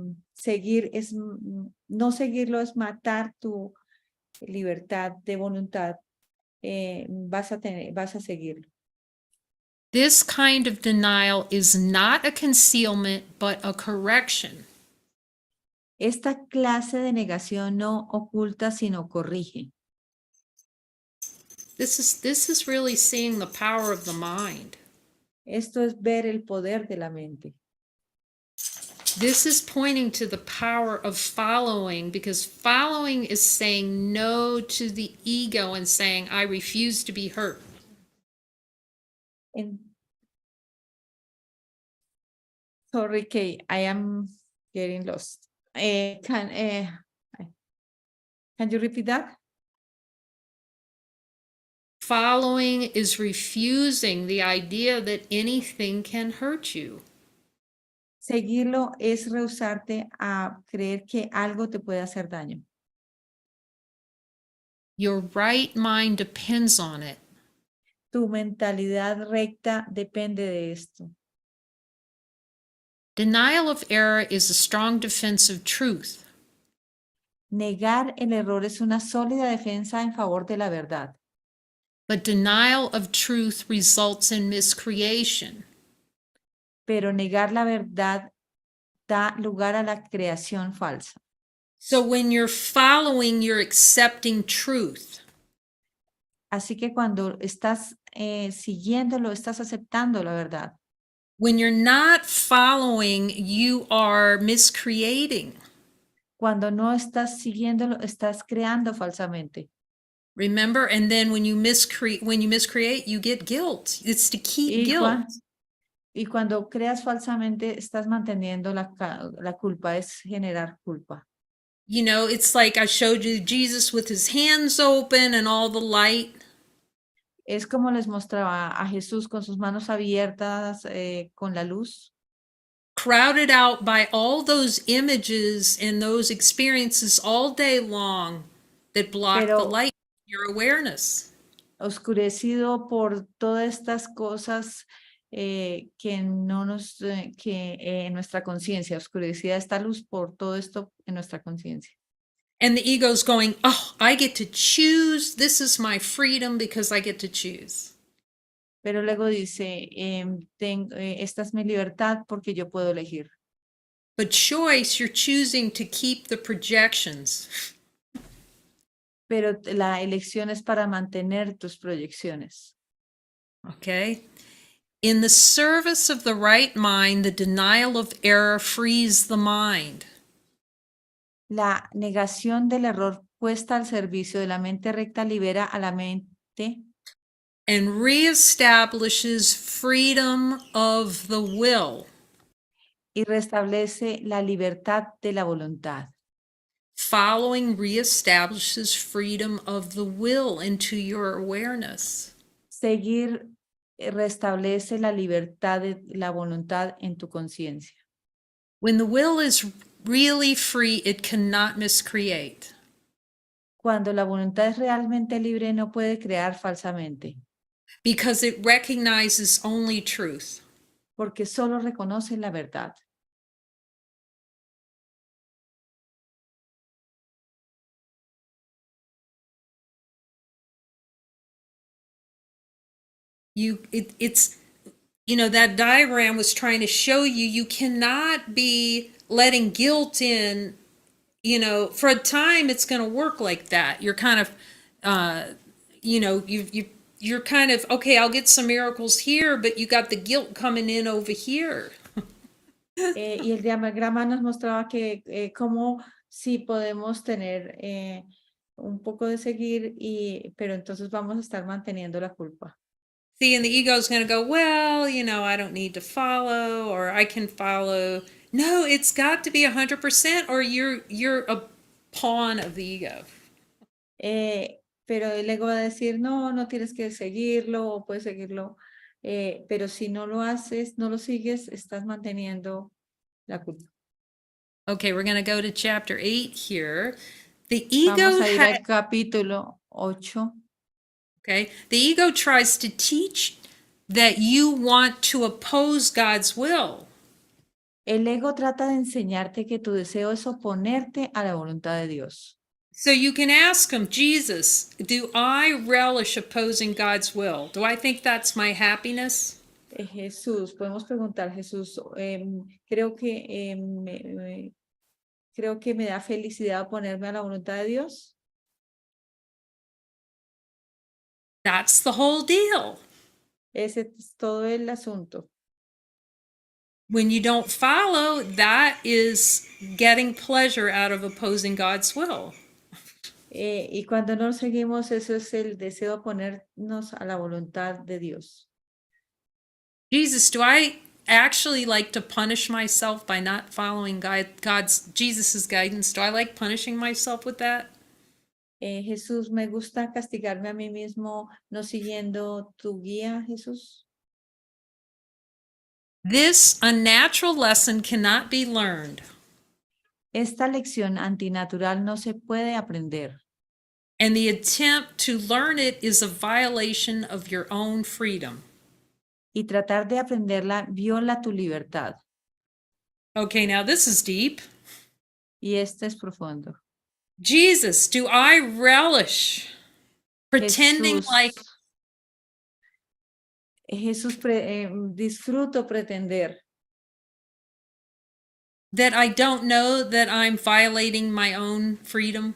no seguirlo es matar tu libertad de voluntad, vas a seguirlo. This kind of denial is not a concealment, but a correction. Esta clase de negación no oculta, sino corrige. This is really seeing the power of the mind. Esto es ver el poder de la mente. This is pointing to the power of following, because following is saying no to the ego and saying, I refuse to be hurt. En- Sorry, Kay, I am getting lost. Can you repeat that? Following is refusing the idea that anything can hurt you. Seguirlo es rehusarte a creer que algo te puede hacer daño. Your right mind depends on it. Tu mentalidad recta depende de esto. Denial of error is a strong defense of truth. Negar el error es una sólida defensa en favor de la verdad, But denial of truth results in miscreation. pero negar la verdad da lugar a la creación falsa. So when you're following, you're accepting truth. Así que cuando estás siguiéndolo, estás aceptando la verdad. When you're not following, you are miscreating. Cuando no estás siguiéndolo, estás creando falsamente. Remember, and then when you miscreate, you get guilt. It's to keep guilt. Y cuando creas falsamente, estás manteniendo la culpa, es generar culpa. You know, it's like I showed you Jesus with his hands open and all the light. Es como les mostraba a Jesús con sus manos abiertas, con la luz, Crowded out by all those images and those experiences all day long that block the pero light, your awareness. oscurecido por todas estas cosas que no nos, que en nuestra conciencia, oscurecida esta luz por todo esto en nuestra conciencia. And the ego's going, oh, I get to choose. This is my freedom because I get to choose. Pero luego dice, esta es mi libertad porque yo puedo elegir. But choice, you're choosing to keep the projections. Pero la elección es para mantener tus proyecciones. Okay? In the service of the right mind, the denial of error frees the mind. La negación del error puesta al servicio de la mente recta libera a la mente And reestablishes freedom of the will. y restablece la libertad de la voluntad. Following reestablishes freedom of the will into your awareness. Seguir restablece la libertad de la voluntad en tu conciencia. When the will is really free, it cannot miscreate. Cuando la voluntad es realmente libre, no puede crear falsamente, Because it recognizes only truth. porque solo reconoce la verdad. It's that diagram was trying to show you cannot be letting guilt in. For a time it's going to work like that. You're kind of you're kind of, okay, I'll get some miracles here, but you got the guilt coming in over here. Y el diagrama nos mostraba que cómo sí podemos tener un poco de seguir, pero entonces vamos a estar manteniendo la culpa. See, and the ego's going to go, well, I don't need to follow, or I can follow. No, it's got to be 100%, or you're a pawn of the ego. Pero el ego va a decir, no, no tienes que seguirlo, o puedes seguirlo, pero si no lo haces, no lo sigues, estás manteniendo la culpa. Okay, we're going to go to chapter 8 here. The ego Vamos a ir al capítulo 8. Okay, the ego tries to teach that you want to oppose God's will. El ego trata de enseñarte que tu deseo es oponerte a la voluntad de Dios. So you can ask him, Jesus, do I relish opposing God's will? Do I think that's my happiness? Jesús, podemos preguntar, Jesús, creo que me da felicidad oponerme a la voluntad de Dios. That's the whole deal. Ese es todo el asunto. When you don't follow, that is getting pleasure out of opposing God's will. Y cuando no seguimos, eso es el deseo de ponernos a la voluntad de Dios. Jesus, do I actually like to punish myself by not following Jesus's guidance? Do I like punishing myself with that? Jesús, me gusta castigarme a mí mismo no siguiendo tu guía, Jesús. This unnatural lesson cannot be learned, Esta lección antinatural no se puede aprender and the attempt to learn it is a violation of your own freedom. y tratar de aprenderla viola tu libertad. Okay, now this is deep. Y este es profundo. Jesus, do I relish pretending like Jesús, disfruto pretender that I don't know that I'm violating my own freedom?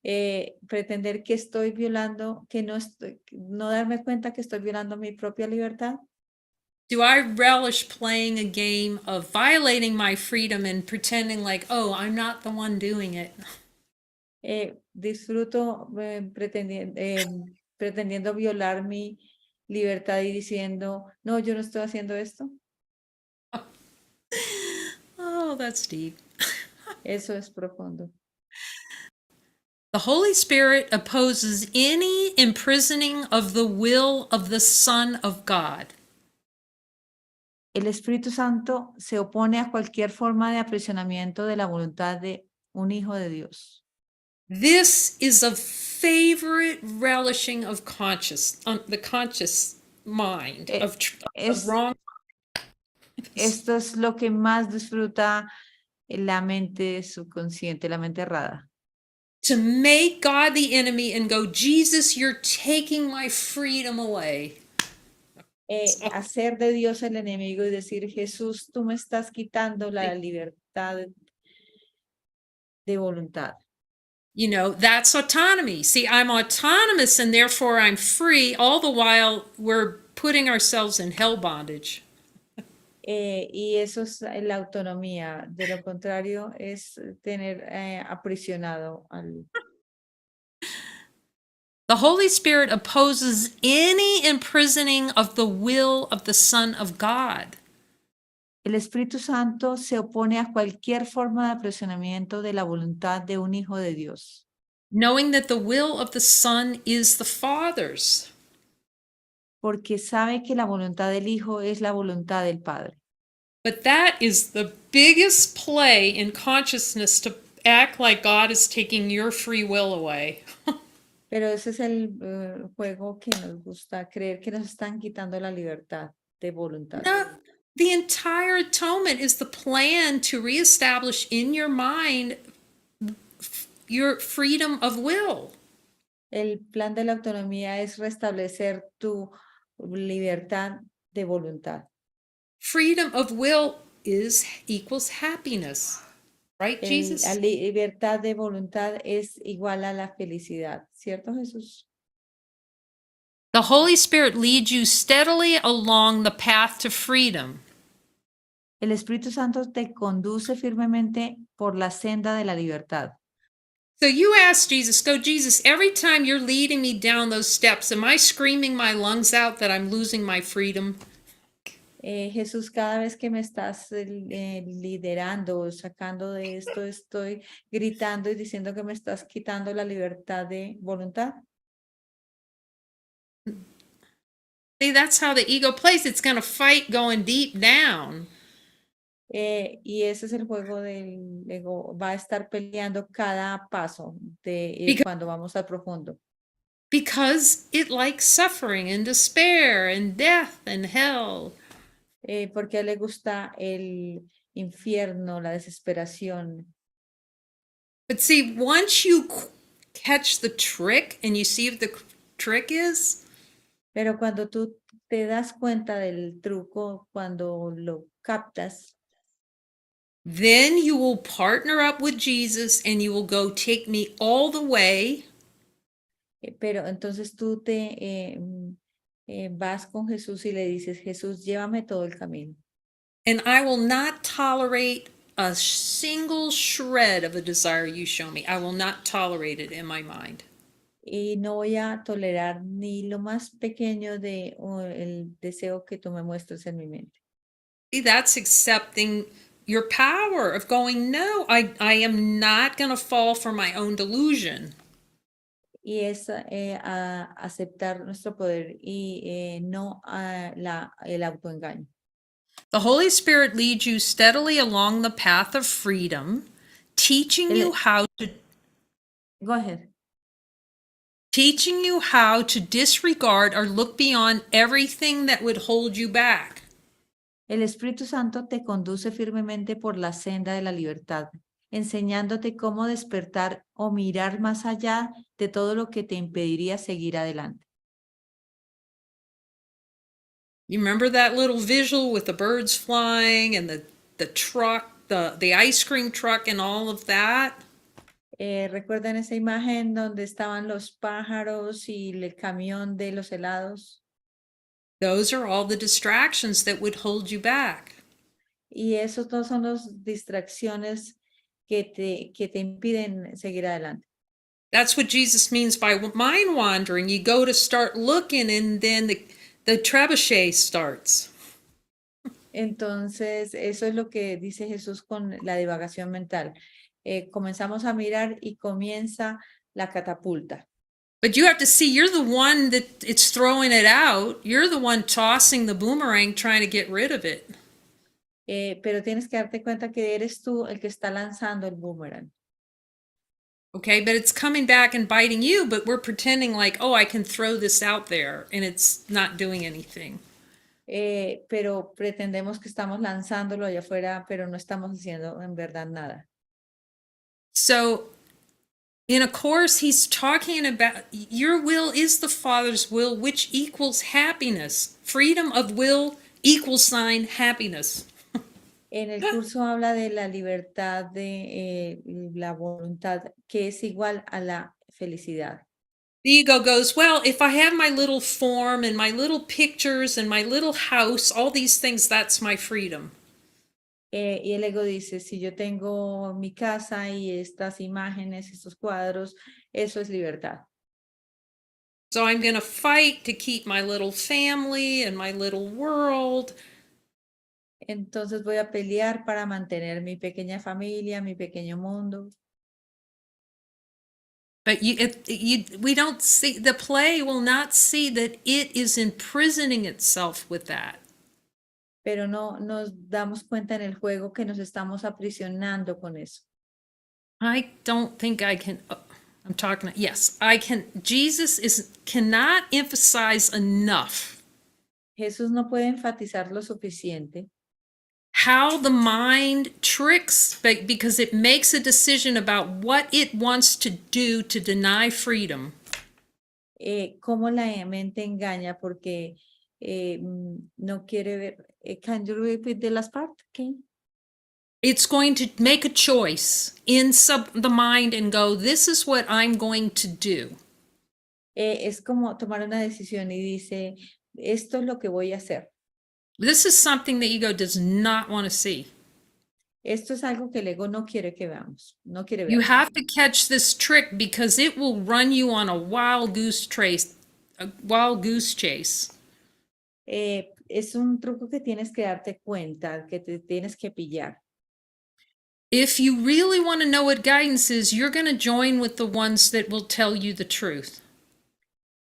pretender que estoy violando, que no estoy, no darme cuenta que estoy violando mi propia libertad. Do I relish playing a game of violating my freedom and pretending like, oh, I'm not the one doing it? Disfruto pretendiendo violar mi libertad y diciendo, no, yo no estoy haciendo esto. Oh, that's deep. Eso es profundo. The Holy Spirit opposes any imprisoning of the will of the Son of God. El Espíritu Santo se opone a cualquier forma de aprisionamiento de la voluntad de un hijo de Dios. This is a favorite relishing of the conscious mind of wrong. Esto es lo que más disfruta la mente subconsciente, la mente errada. To make God the enemy and go, Jesus, you're taking my freedom away. Hacer de Dios el enemigo y decir, Jesús, tú me estás quitando la libertad de voluntad. You know, that's autonomy. See, I'm autonomous and therefore I'm free, all the while we're putting ourselves in hell bondage. Y eso es la autonomía. De lo contrario, es tener aprisionado al... The Holy Spirit opposes any imprisoning of the will of the Son of God. El Espíritu Santo se opone a cualquier forma de aprisionamiento de la voluntad de un hijo de Dios. Knowing that the will of the Son is the Father's. Porque sabe que la voluntad del Hijo es la voluntad del Padre. But that is the biggest play in consciousness, to act like God is taking your free will away. Pero ese es el juego que nos gusta, creer que nos están quitando la libertad de voluntad. No, the entire atonement is the plan to reestablish in your mind your freedom of will. El plan de la autonomía es restablecer tu libertad de voluntad. Freedom of will equals happiness, right, Jesus? La libertad de voluntad es igual a la felicidad, ¿cierto, Jesús? The Holy Spirit leads you steadily along the path to freedom. El Espíritu Santo te conduce firmemente por la senda de la libertad. So you ask Jesus, go, Jesus, every time you're leading me down those steps, am I screaming my lungs out that I'm losing my freedom? Jesús, cada vez que me estás liderando, sacando de esto, estoy gritando y diciendo que me estás quitando la libertad de voluntad. See, that's how the ego plays. It's going to fight going deep down. Y ese es el juego del ego. Va a estar peleando cada paso cuando vamos al profundo. Because it likes suffering and despair and death and hell. Porque a él le gusta el infierno, la desesperación. But see, once you catch the trick and you see what the trick is. Pero cuando tú te das cuenta del truco, cuando lo captas, then you will partner up with Jesus and you will go, take me all the way. Pero entonces tú te vas con Jesús y le dices, Jesús, llévame todo el camino. And I will not tolerate a single shred of the desire you show me. I will not tolerate it in my mind. Y no voy a tolerar ni lo más pequeño de el deseo que tú me muestres en mi mente. See, that's accepting your power of going, no, I am not going to fall for my own delusion. Y es aceptar nuestro poder y no el autoengaño. The Holy Spirit leads you steadily along the path of freedom, teaching you El, how to go ahead. teaching you how to disregard or look beyond everything that would hold you back. El Espíritu Santo te conduce firmemente por la senda de la libertad, enseñándote cómo despertar o mirar más allá de todo lo que te impediría seguir adelante. You remember that little visual with the birds flying and the truck, the ice cream truck and all of that? ¿Recuerdan esa imagen donde estaban los pájaros y el camión de los helados? Those are all the distractions that would hold you back. Y esos dos son las distracciones que te impiden seguir adelante. That's what Jesus means by mind wandering. You go to start looking and then the trebuchet starts. Entonces, eso es lo que dice Jesús con la divagación mental. Comenzamos a mirar y comienza la catapulta. But you have to see you're the one that it's throwing it out. You're the one tossing the boomerang trying to get rid of it. Pero tienes que darte cuenta que eres tú el que está lanzando el boomerang. Okay, but it's coming back and biting you, but we're pretending like, oh, I can throw this out there and it's not doing anything. Pero pretendemos que estamos lanzándolo allá afuera, pero no estamos haciendo en verdad nada. So, in a course, he's talking about your will is the Father's will, which equals happiness. Freedom of will equals sign happiness. En el curso habla de la libertad de la voluntad, que es igual a la felicidad. The ego goes, well, if I have my little form and my little pictures and my little house, all these things, that's my freedom. Y el ego dice, si yo tengo mi casa y estas imágenes, estos cuadros, eso es libertad. So I'm going to fight to keep my little family and my little world. Entonces voy a pelear para mantener mi pequeña familia, mi pequeño mundo. But we don't see, the play will not see that it is imprisoning itself with that. Pero no nos damos cuenta en el juego que nos estamos aprisionando con eso. I don't think I can, I'm talking, yes, I can, cannot emphasize enough Jesús no puede enfatizar lo suficiente how the mind tricks because it makes a decision about what it wants to do to deny freedom. cómo la mente engaña porque no quiere ver. Can you repeat the last part? Okay. It's going to make a choice in the mind and go, this is what I'm going to do. Es como tomar una decisión y dice, esto es lo que voy a hacer. This is something the ego does not want to see. Esto es algo que el ego no quiere que veamos, no quiere ver. You have to catch this trick because it will run you on a wild goose chase. Es un truco que tienes que darte cuenta, que te tienes que pillar. If you really want to know what guidance is, you're going to join with the ones that will tell you the truth.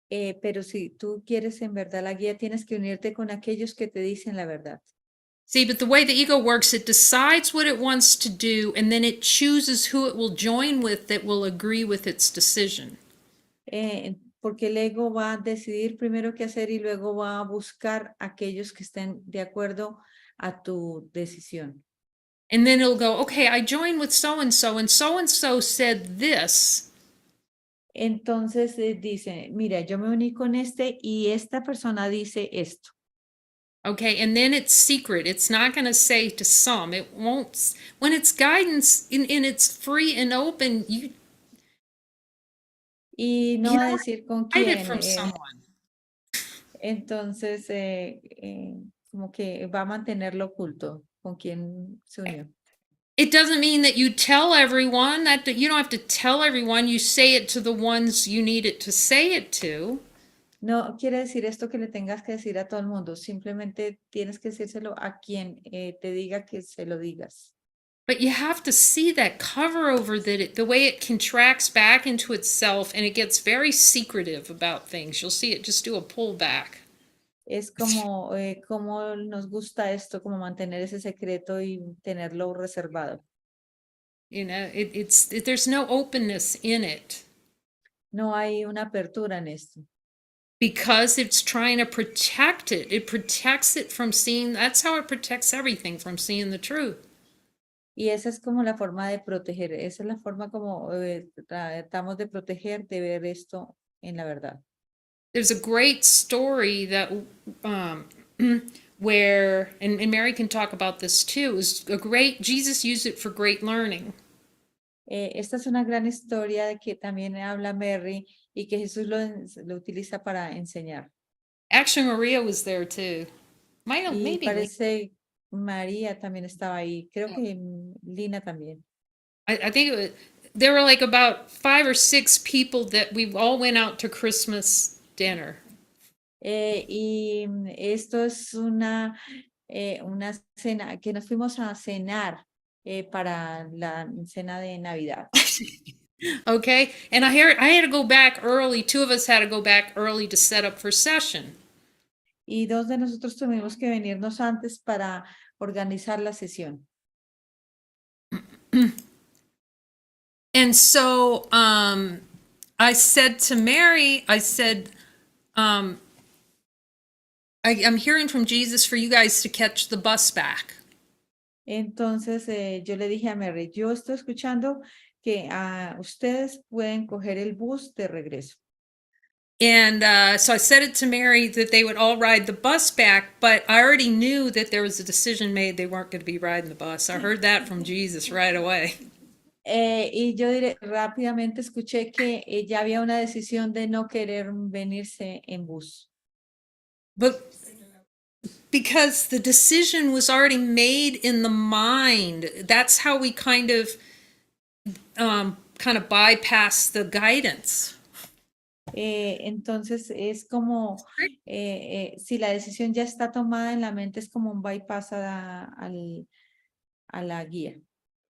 Pero si tú quieres en verdad la guía, tienes que unirte con aquellos que te dicen la verdad. See, but the way the ego works, it decides what it wants to do, and then it chooses who it will join with that will agree with its decision. Porque el ego va a decidir primero qué hacer y luego va a buscar aquellos que estén de acuerdo a tu decisión. And then it'll go, okay, I joined with so-and-so, and so-and-so said this. Entonces dice, mira, yo me uní con este y esta persona dice esto. Okay, and then it's secret. It's not going to say to some. It won't. When it's guidance and it's free and open, Y no va a decir con hide quién. it from someone. Entonces, como que va a mantenerlo oculto con quien se unió. It doesn't mean that you tell everyone that you don't have to tell everyone. You say it to the ones you need it to say it to. No quiere decir esto que le tengas que decir a todo el mundo, simplemente tienes que decírselo a quien te diga que se lo digas. But you have to see that cover over that the way it contracts back into itself and it gets very secretive about things. You'll see it just do a pullback. Es como, como nos gusta esto, como mantener ese secreto y tenerlo reservado. You know, there's no openness in it No hay una apertura en esto. because it's trying to protect it. It protects it from seeing. That's how it protects everything from seeing the truth. Y esa es como la forma de proteger, esa es la forma como tratamos de proteger, de ver esto en la verdad. There's a great story that um, where, and Mary can talk about this too, is a great, Jesus used it for great learning. Esta es una gran historia de que también habla Mary y que Jesús lo utiliza para enseñar. Actually, Maria was there too. Y Maybe parece María también estaba ahí, creo que Lina también. I think it was, there were like about 5 or 6 people that we all went out to Christmas dinner. Esto es una cena que nos fuimos a cenar para la cena de Navidad. Okay, and I had to go back early. 2 of us had to go back early to set up for session. Y dos de nosotros tuvimos que venirnos antes para organizar la sesión. And so I said to Mary, I said, I'm hearing from Jesus for you guys to catch the bus back. Entonces yo le dije a Mary, yo estoy escuchando que ustedes pueden coger el bus de regreso. And so I said it to Mary that they would all ride the bus back, but I already knew that there was a decision made they weren't going to be riding the bus. I heard that from Jesus right away. Y yo rápidamente escuché que ya había una decisión de no querer venirse en bus. But because the decision was already made in the mind, that's how we kind of bypass the guidance. Entonces es como si la decisión ya está tomada en la mente, es como un bypass a la guía.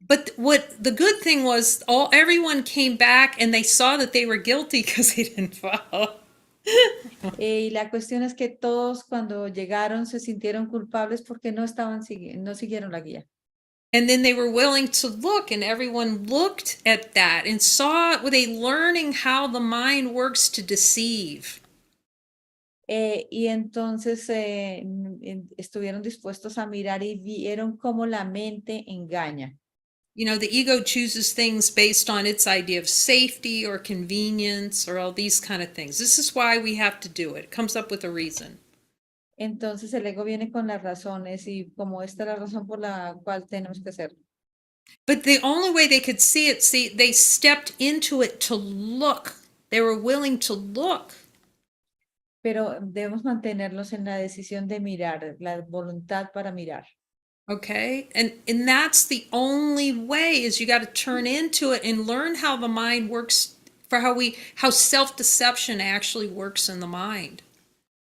But what the good thing was, everyone came back and they saw that they were guilty because they didn't follow. Y la cuestión es que todos cuando llegaron se sintieron culpables porque no no siguieron la guía. And then they were willing to look, and everyone looked at that and saw it with a learning how the mind works to deceive. Y entonces estuvieron dispuestos a mirar y vieron cómo la mente engaña. You know, the ego chooses things based on its idea of safety or convenience or all these kind of things. This is why we have to do it. It comes up with a reason. Entonces el ego viene con las razones y como esta es la razón por la cual tenemos que hacerlo. But the only way they could see it, they stepped into it to look. They were willing to look. Pero debemos mantenerlos en la decisión de mirar, la voluntad para mirar. Okay, and that's the only way is you got to turn into it and learn how the mind works for how self-deception actually works in the mind.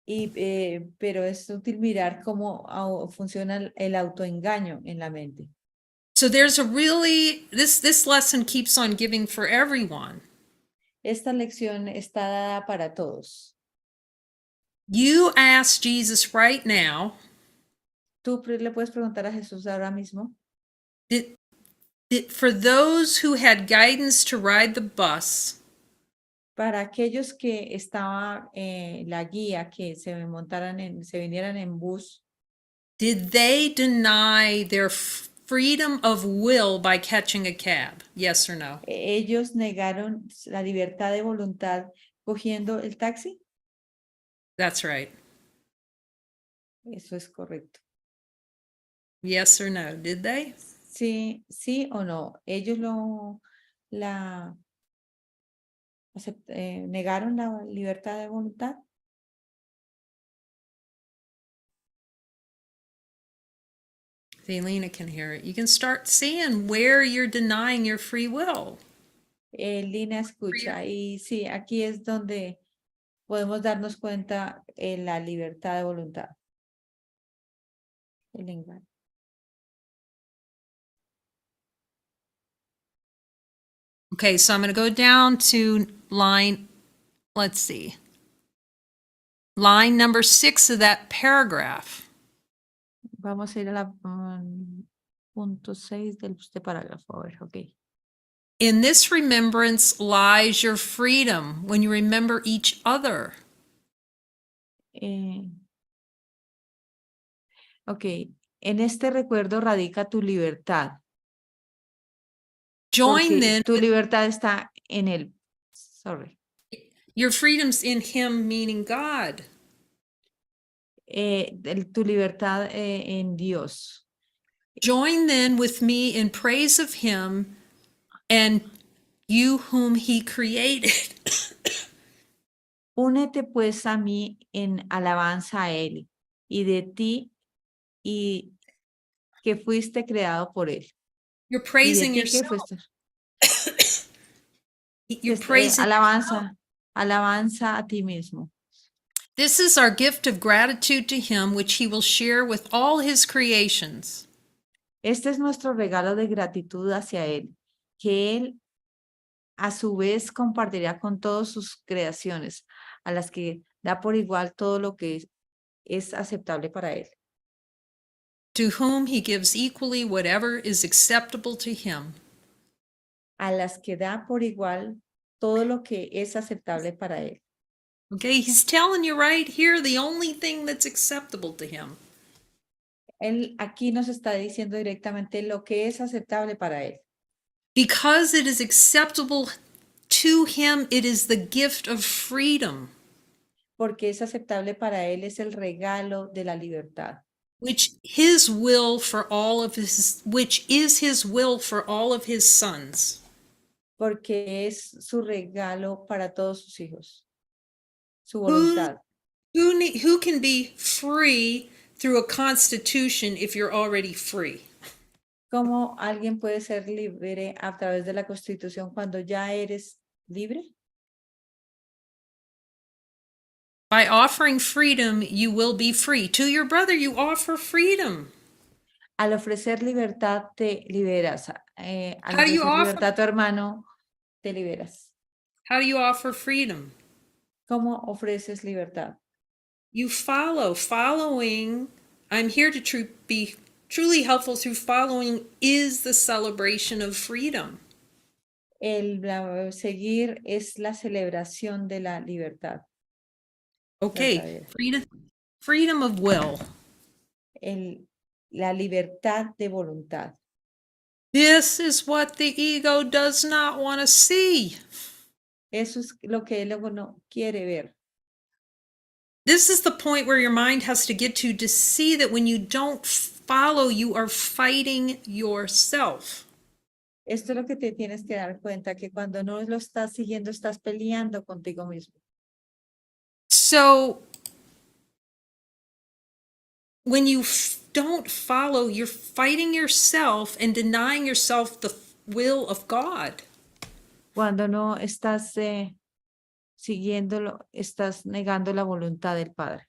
Pero es útil mirar cómo funciona el autoengaño en la mente. So there's a really this lesson keeps on giving for everyone. Esta lección está dada para todos. You ask Jesus right now, Tú le puedes preguntar a Jesús ahora mismo. did for those who had guidance to ride the bus, Para aquellos que estaba la guía, que se vinieran en bus, did they deny their freedom of will by catching a cab? Yes or no? ellos negaron la libertad de voluntad cogiendo el taxi. That's right. Eso es correcto. Yes or no? Did they? Sí, sí o no. Ellos negaron la libertad de voluntad. Elena can hear it. You can start seeing where you're denying your free will. Lina escucha. Y sí, aquí es donde podemos darnos cuenta en la libertad de voluntad. El engaño. Okay, so I'm going to go down to line, let's see, line number 6 of that paragraph. Vamos a ir a la punto 6 de este parágrafo. A ver, ok. In this remembrance lies your freedom when you remember each other. Ok, en este recuerdo radica tu libertad. Join Porque then, tu libertad está en él. Sorry. your freedom's in him, meaning God. Tu libertad en Dios. Join then with me in praise of him and you whom he created. Únete pues a mí en alabanza a él y de ti y que fuiste creado por él. You're Y de praising ti que yourself. fuiste. You're praising. Alabanza, alabanza a ti mismo. This is our gift of gratitude to him, which he will share with all his creations. Este es nuestro regalo de gratitud hacia él, que él a su vez compartirá con todas sus creaciones, a las que da por igual todo lo que es aceptable para él. To whom he gives equally whatever is acceptable to him. A las que da por igual todo lo que es aceptable para él. Okay, he's telling you right here the only thing that's acceptable to him. Él aquí nos está diciendo directamente lo que es aceptable para él. Because it is acceptable to him, it is the gift of freedom. Porque es aceptable para él, es el regalo de la libertad. Which is his will for all of his sons. Porque es su regalo para todos sus hijos. Su Who, voluntad. who can be free through a constitution if you're already free? ¿Cómo alguien puede ser libre a través de la Constitución cuando ya eres libre? By offering freedom, you will be free. To your brother, you offer freedom. Al ofrecer libertad, te liberas. Al How do you ofrecer offer? libertad a tu hermano, te liberas. How do you offer freedom? ¿Cómo ofreces libertad? You follow. Following, I'm here to be truly helpful through following is the celebration of freedom. Seguir es la celebración de la libertad. Okay, freedom of will. La libertad de voluntad. This is what the ego does not want to see. Eso es lo que el ego no quiere ver. This is the point where your mind has to get to see that when you don't follow, you are fighting yourself. Esto es lo que te tienes que dar cuenta, que cuando no lo estás siguiendo, estás peleando contigo mismo. So, when you don't follow, you're fighting yourself and denying yourself the will of God. Cuando no estás siguiéndolo, estás negando la voluntad del Padre.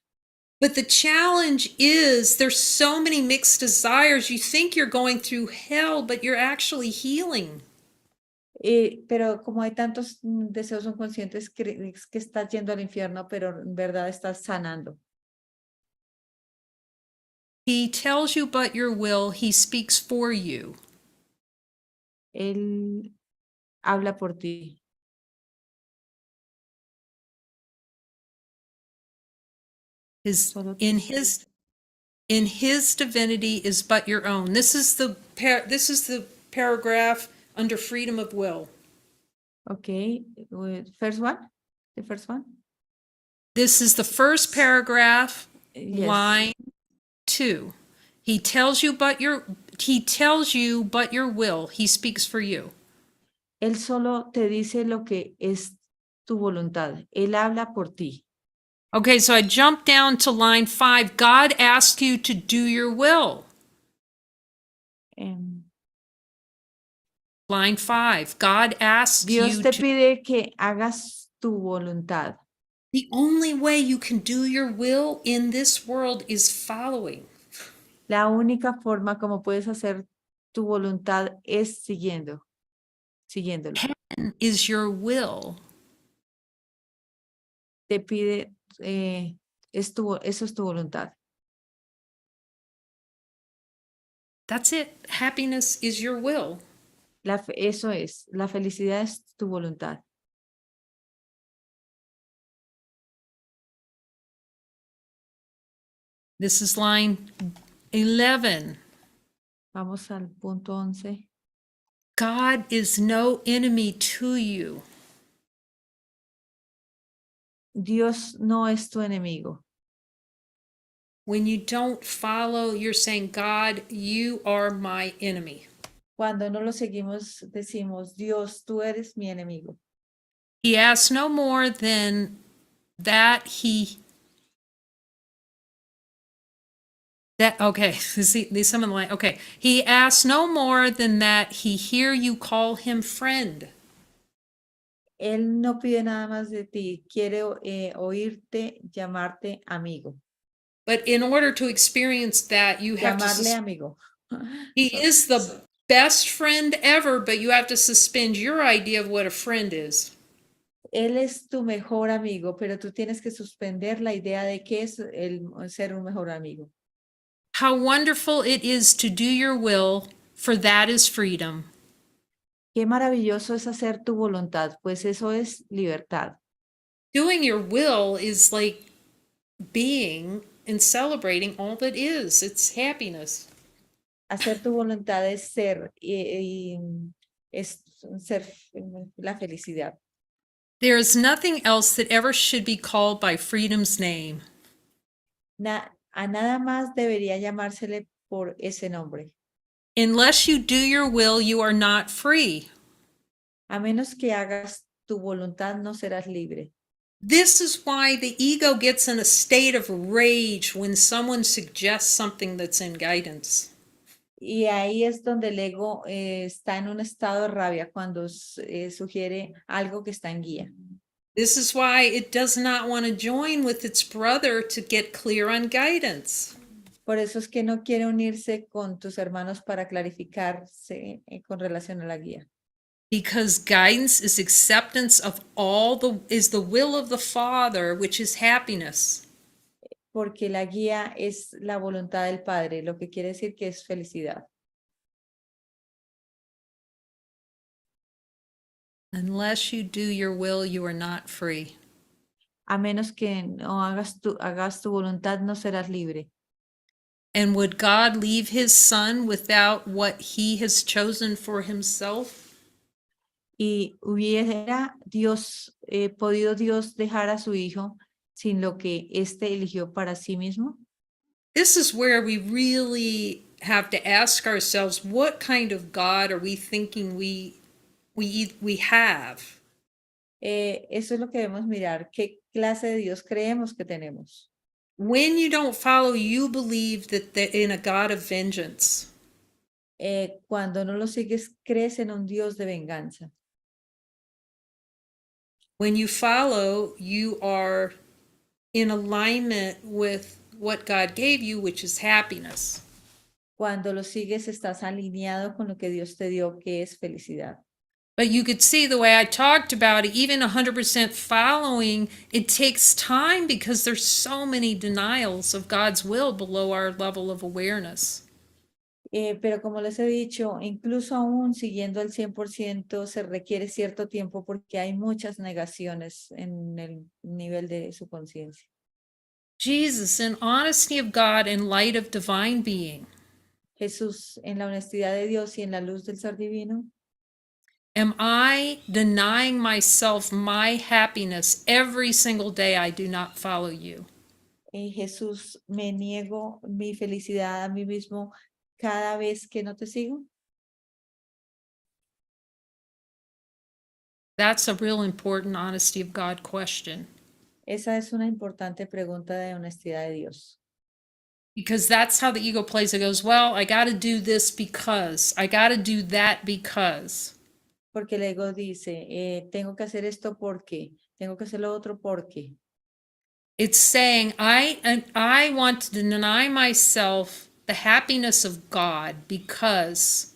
But the challenge is there's so many mixed desires. You think you're going through hell, but you're actually healing. Pero como hay tantos deseos inconscientes, crees que estás yendo al infierno, pero en verdad estás sanando. He tells you but your will, he speaks for you. Él habla por ti. In his divinity is but your own. This is the paragraph under freedom of will. Okay, first one, the first one. This is the first paragraph, Yes. line 2. He tells you but your will. He speaks for you. Él solo te dice lo que es tu voluntad. Él habla por ti. Okay, so I jump down to line 5. God asks you to do your will. Em, Line 5, God asks Dios you te to. pide que hagas tu voluntad. The only way you can do your will in this world is following. La única forma como puedes hacer tu voluntad es siguiéndolo. Heaven is your will. Te pide, eso es tu voluntad. That's it. Happiness is your will. Eso es, la felicidad es tu voluntad. This is line 11. Vamos al punto 11. God is no enemy to you. Dios no es tu enemigo. When you don't follow, you're saying, God, you are my enemy. Cuando no lo seguimos, decimos, Dios, tú eres mi enemigo. He asks no more than that see some of the line. Okay. He asks no more than that he hear you call him friend. Él no pide nada más de ti, quiere oírte, llamarte amigo. But in order to experience that, you have Llamarle to. amigo. He is the best friend ever, but you have to suspend your idea of what a friend is. Él es tu mejor amigo, pero tú tienes que suspender la idea de qué es el ser un mejor amigo. How wonderful it is to do your will, for that is freedom. Qué maravilloso es hacer tu voluntad, pues eso es libertad. Doing your will is like being and celebrating all that is. It's happiness. Hacer tu voluntad es ser es ser la felicidad. There is nothing else that ever should be called by freedom's name. A nada más debería llamársele por ese nombre. Unless you do your will, you are not free. A menos que hagas tu voluntad, no serás libre. This is why the ego gets in a state of rage when someone suggests something that's in guidance. Y ahí es donde el ego está en un estado de rabia cuando sugiere algo que está en guía. This is why it does not want to join with its brother to get clear on guidance. Por eso es que no quiere unirse con tus hermanos para clarificarse con relación a la guía. Because guidance is acceptance of is the will of the Father, which is happiness. Porque la guía es la voluntad del Padre, lo que quiere decir que es felicidad. Unless you do your will, you are not free. A menos que no hagas tu voluntad, no serás libre. And would God leave his son without what he has chosen for himself? Y hubiera podido Dios dejar a su hijo sin lo que éste eligió para sí mismo. This is where we really have to ask ourselves, what kind of God are we thinking we have? Eso es lo que debemos mirar. ¿Qué clase de Dios creemos que tenemos? When you don't follow, you believe that in a God of vengeance. Cuando no lo sigues, crees en un Dios de venganza. When you follow, you are in alignment with what God gave you, which is happiness. Cuando lo sigues, estás alineado con lo que Dios te dio, que es felicidad. But you could see the way I talked about it, even 100% following, it takes time because there's so many denials of God's will below our level of awareness. Pero como les he dicho, incluso aún siguiendo el 100% se requiere cierto tiempo porque hay muchas negaciones en el nivel de su conciencia. Jesus, in honesty of God and light of divine being, Jesús, en la honestidad de Dios y en la luz del ser divino, am I denying myself my happiness every single day I do not follow you? Jesús, me niego mi felicidad a mí mismo cada vez que no te sigo. That's a real important honesty of God question. Esa es una importante pregunta de honestidad de Dios. Because that's how the ego plays. It goes, well, I got to do this because, I got to do that because. Porque el ego dice, tengo que hacer esto porque, tengo que hacer lo otro porque. It's saying, I want to deny myself the happiness of God because,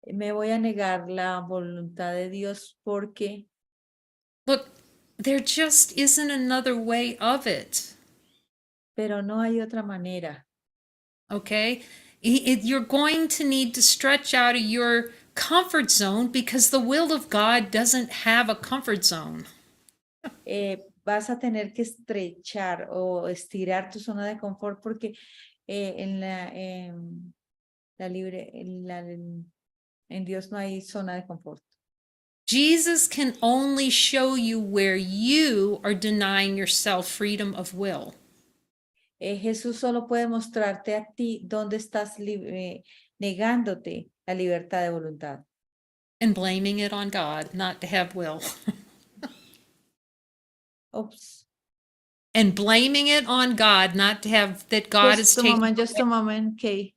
Me voy a negar la voluntad de Dios porque, look, there just isn't another way of it. pero no hay otra manera. Okay? You're going to need to stretch out of your comfort zone because the will of God doesn't have a comfort zone. Vas a tener que estrechar o estirar tu zona de confort porque en la libre, en Dios no hay zona de confort. Jesus can only show you where you are denying yourself freedom of will. Jesús solo puede mostrarte a ti dónde estás negándote la libertad de voluntad. And blaming it on God not to have will. Oops. And blaming it on God not to have, that God is taking. Just a moment, Kay.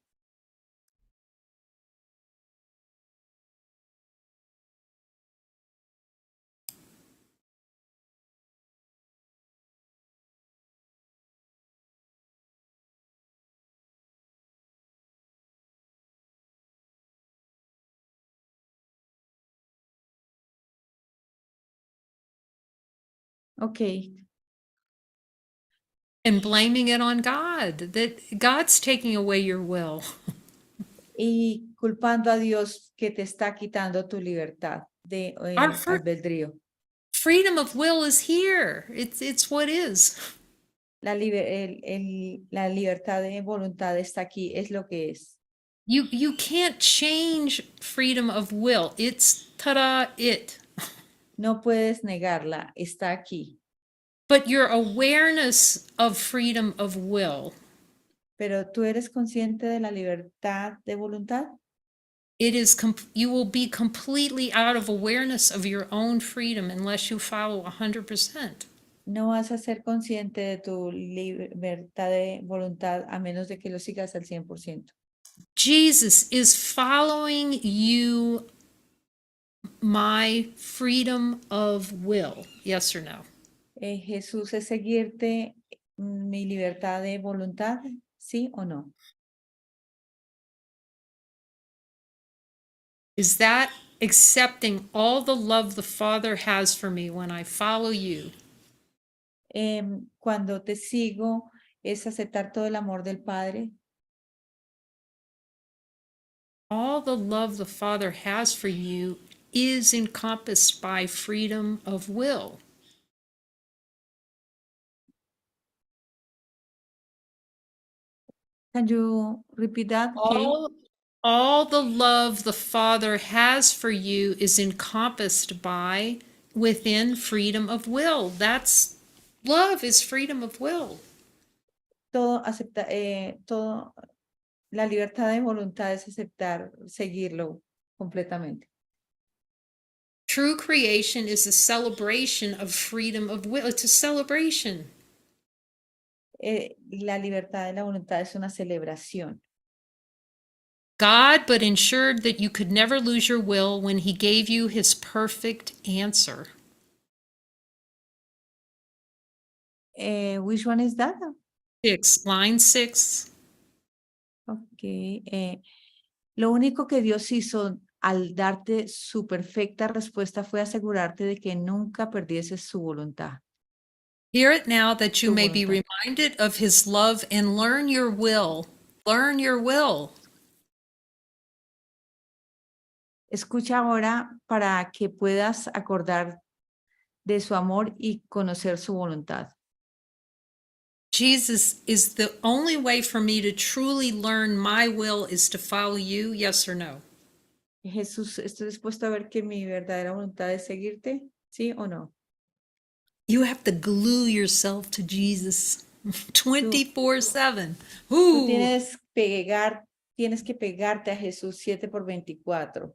Okay. And blaming it on God, that God's taking away your will. Y culpando a Dios que te está quitando tu libertad de Our albedrío. freedom of will is here. It's what is. La libertad de voluntad está aquí, es lo que es. You can't change freedom of will. It's ta-da, it. No puedes negarla, está aquí. But your awareness of freedom of will, Pero tú eres consciente de la libertad de voluntad. it is you will be completely out of awareness of your own freedom unless you follow 100%. No vas a ser consciente de tu libertad de voluntad a menos de que lo sigas al 100%. Jesus is following you, my freedom of will. Yes or no? Jesús es seguirte mi libertad de voluntad, ¿sí o no? Is that accepting all the love the Father has for me when I follow you? Cuando te sigo, es aceptar todo el amor del Padre. All the love the Father has for you is encompassed by freedom of will. Can you repeat that, Kay? All the love the Father has for you is encompassed by within freedom of will. That's love is freedom of will. Todo acepta, todo, la libertad de voluntad es aceptar, seguirlo completamente. True creation is a celebration of freedom of will. It's a celebration. La libertad de la voluntad es una celebración. God but ensured that you could never lose your will when he gave you his perfect answer. Which one is that? 6, line 6. Ok. Lo único que Dios hizo al darte su perfecta respuesta fue asegurarte de que nunca perdieses su voluntad. Hear it now that you Tu may be voluntad. reminded of his love and learn your will. Learn your will. Escucha ahora para que puedas acordar de su amor y conocer su voluntad. Jesus, is the only way for me to truly learn my will is to follow you, yes or no? Jesús, ¿estoy dispuesto a ver que mi verdadera voluntad es seguirte? ¿Sí o no? You have to glue yourself to Jesus 24/7. Tú Ooh. tienes que pegarte a Jesús 7/24.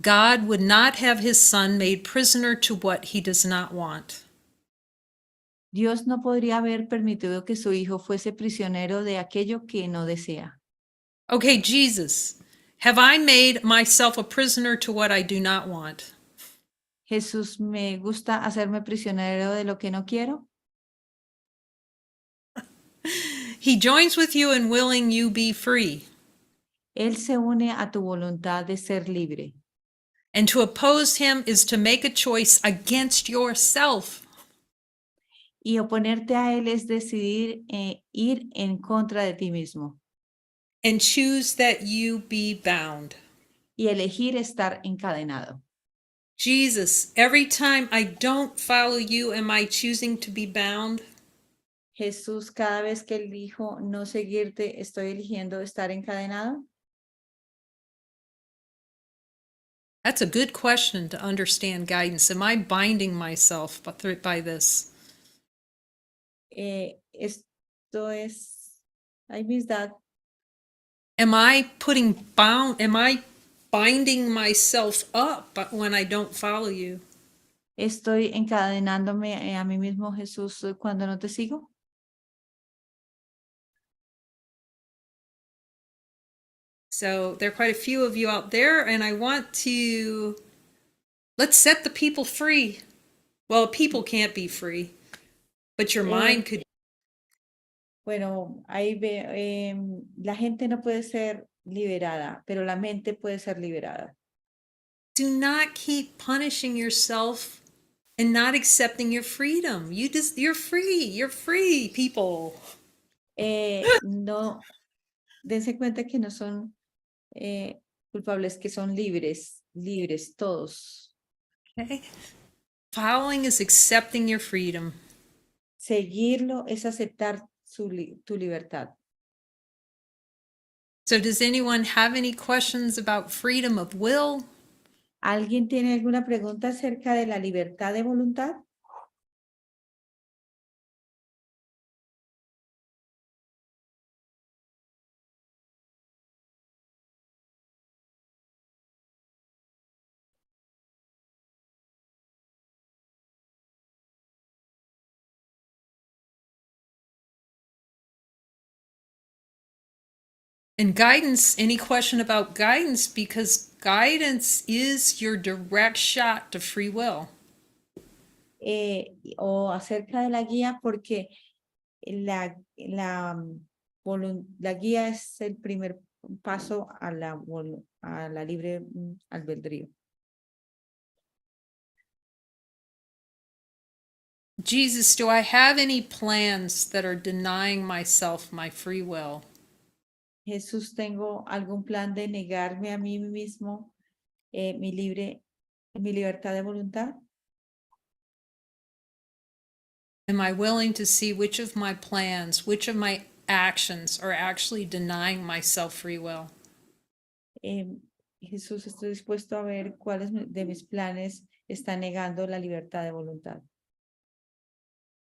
God would not have his son made prisoner to what he does not want. Dios no podría haber permitido que su hijo fuese prisionero de aquello que no desea. Okay, Jesus, have I made myself a prisoner to what I do not want? Jesús, ¿me gusta hacerme prisionero de lo que no quiero? He joins with you in willing you be free. Él se une a tu voluntad de ser libre. And to oppose him is to make a choice against yourself. Y oponerte a Él es decidir ir en contra de ti mismo And choose that you be bound. y elegir estar encadenado. Jesus, every time I don't follow you, am I choosing to be bound? Jesús, cada vez que elijo no seguirte, ¿estoy eligiendo estar encadenado? That's a good question to understand guidance. Am I binding myself by this? Esto es, I miss that. Am I binding myself up when I don't follow you? Estoy encadenándome a mí mismo, Jesús, cuando no te sigo. So there are quite a few of you out there, and I want to let's set the people free. Well, people can't be free, but your mind could. Bueno, ahí la gente no puede ser liberada, pero la mente puede ser liberada. Do not keep punishing yourself and not accepting your freedom. You're free, people. No, dense cuenta que no son culpables, que son libres, libres todos. Okay? Following is accepting your freedom. Seguirlo es aceptar tu libertad. So does anyone have any questions about freedom of will? ¿Alguien tiene alguna pregunta acerca de la libertad de voluntad? And guidance, any question about guidance? Because guidance is your direct shot to free will. O acerca de la guía, porque la guía es el primer paso a la libre albedrío. Jesus, do I have any plans that are denying myself my free will? Jesús, ¿tengo algún plan de negarme a mí mismo mi libertad de voluntad? Am I willing to see which of my plans, which of my actions are actually denying myself free will? Jesús, estoy dispuesto a ver cuáles de mis planes están negando la libertad de voluntad.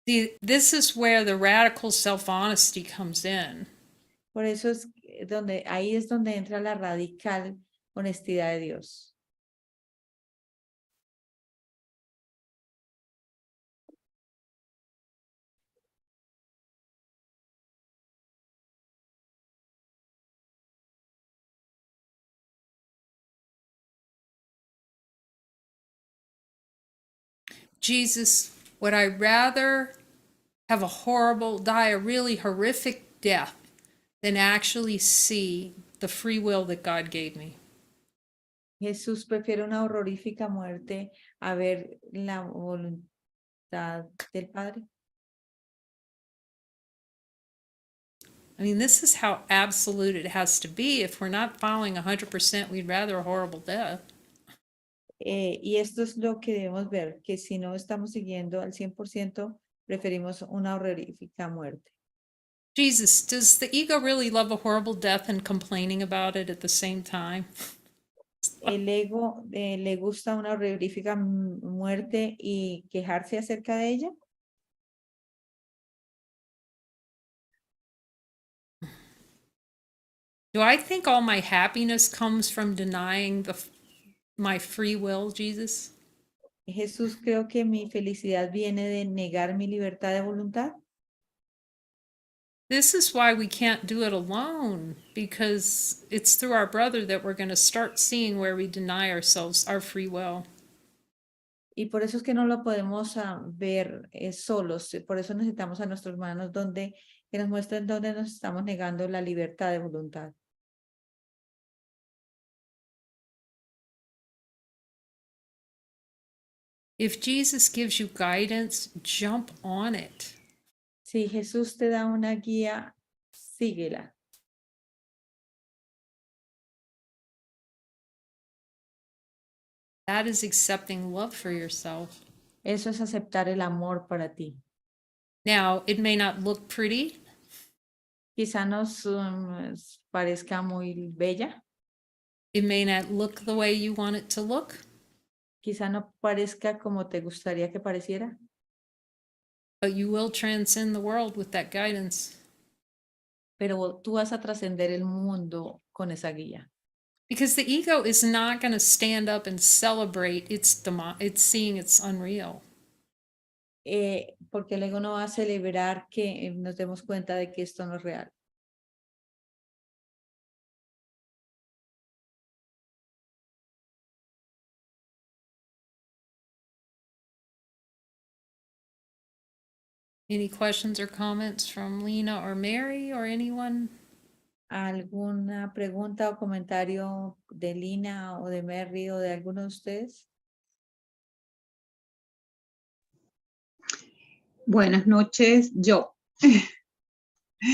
This is where the radical self-honesty comes in. Por eso ahí es donde entra la radical honestidad de Dios. Jesus, would I rather have die a really horrific death than actually see the free will that God gave me? Jesús prefiere una horrorífica muerte a ver la voluntad del Padre. I mean, this is how absolute it has to be. If we're not following 100%, we'd rather a horrible death. Y esto es lo que debemos ver, que si no estamos siguiendo al 100%, preferimos una horrorífica muerte. Jesus, does the ego really love a horrible death and complaining about it at the same time? El ego le gusta una horrorífica muerte y quejarse acerca de ella. Do I think all my happiness comes from denying my free will, Jesus? Jesús, creo que mi felicidad viene de negar mi libertad de voluntad. This is why we can't do it alone, because it's through our brother that we're going to start seeing where we deny ourselves our free will. Y por eso es que no lo podemos ver solos. Por eso necesitamos a nuestros hermanos que nos muestren dónde nos estamos negando la libertad de voluntad. If Jesus gives you guidance, jump on it. Si Jesús te da una guía, síguela. That is accepting love for yourself. Eso es aceptar el amor para ti. Now, it may not look pretty. Quizá nos parezca muy bella. It may not look the way you want it to look. Quizá no parezca como te gustaría que pareciera. But you will transcend the world with that guidance. Pero tú vas a trascender el mundo con esa guía. Because the ego is not going to stand up and celebrate it's seeing it's unreal. Porque el ego no va a celebrar que nos demos cuenta de que esto no es real. Any questions or comments from Lena or Mary or anyone? ¿Alguna pregunta o comentario de Lina o de Mary o de alguno de ustedes? Buenas noches, yo.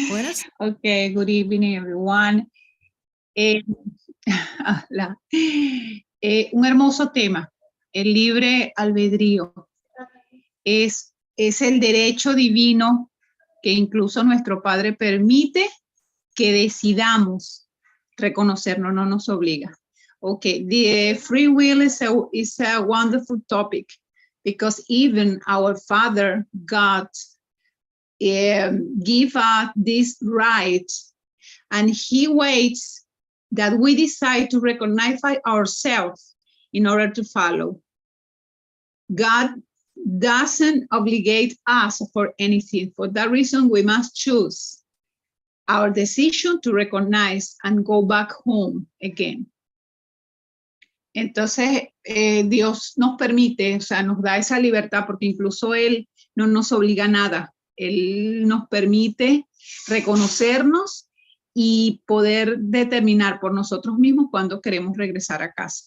Buenas. Okay, good evening, everyone. Un hermoso tema, el libre albedrío. Es el derecho divino que incluso nuestro Padre permite que decidamos reconocernos, no nos obliga. Okay, the free will is a wonderful topic because even our Father, God, give us this right, and He waits that we decide to recognize ourselves in order to follow. God doesn't obligate us for anything. For that reason, we must choose our decision to recognize and go back home again. Entonces, Dios nos permite, o sea, nos da esa libertad porque incluso Él no nos obliga a nada. Él nos permite reconocernos y poder determinar por nosotros mismos cuándo queremos regresar a casa.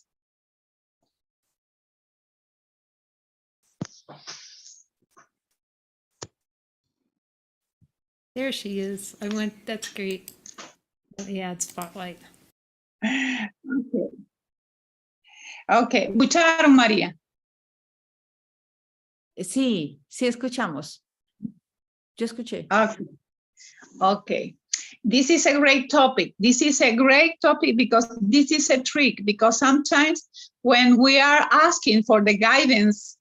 There she is. That's great. Yeah, it's spotlight. Okay. Okay, ¿escucharon, María? Sí, sí escuchamos. Yo escuché. Okay. Okay. This is a great topic. This is a great topic because this is a trick, because sometimes when we are asking for the guidance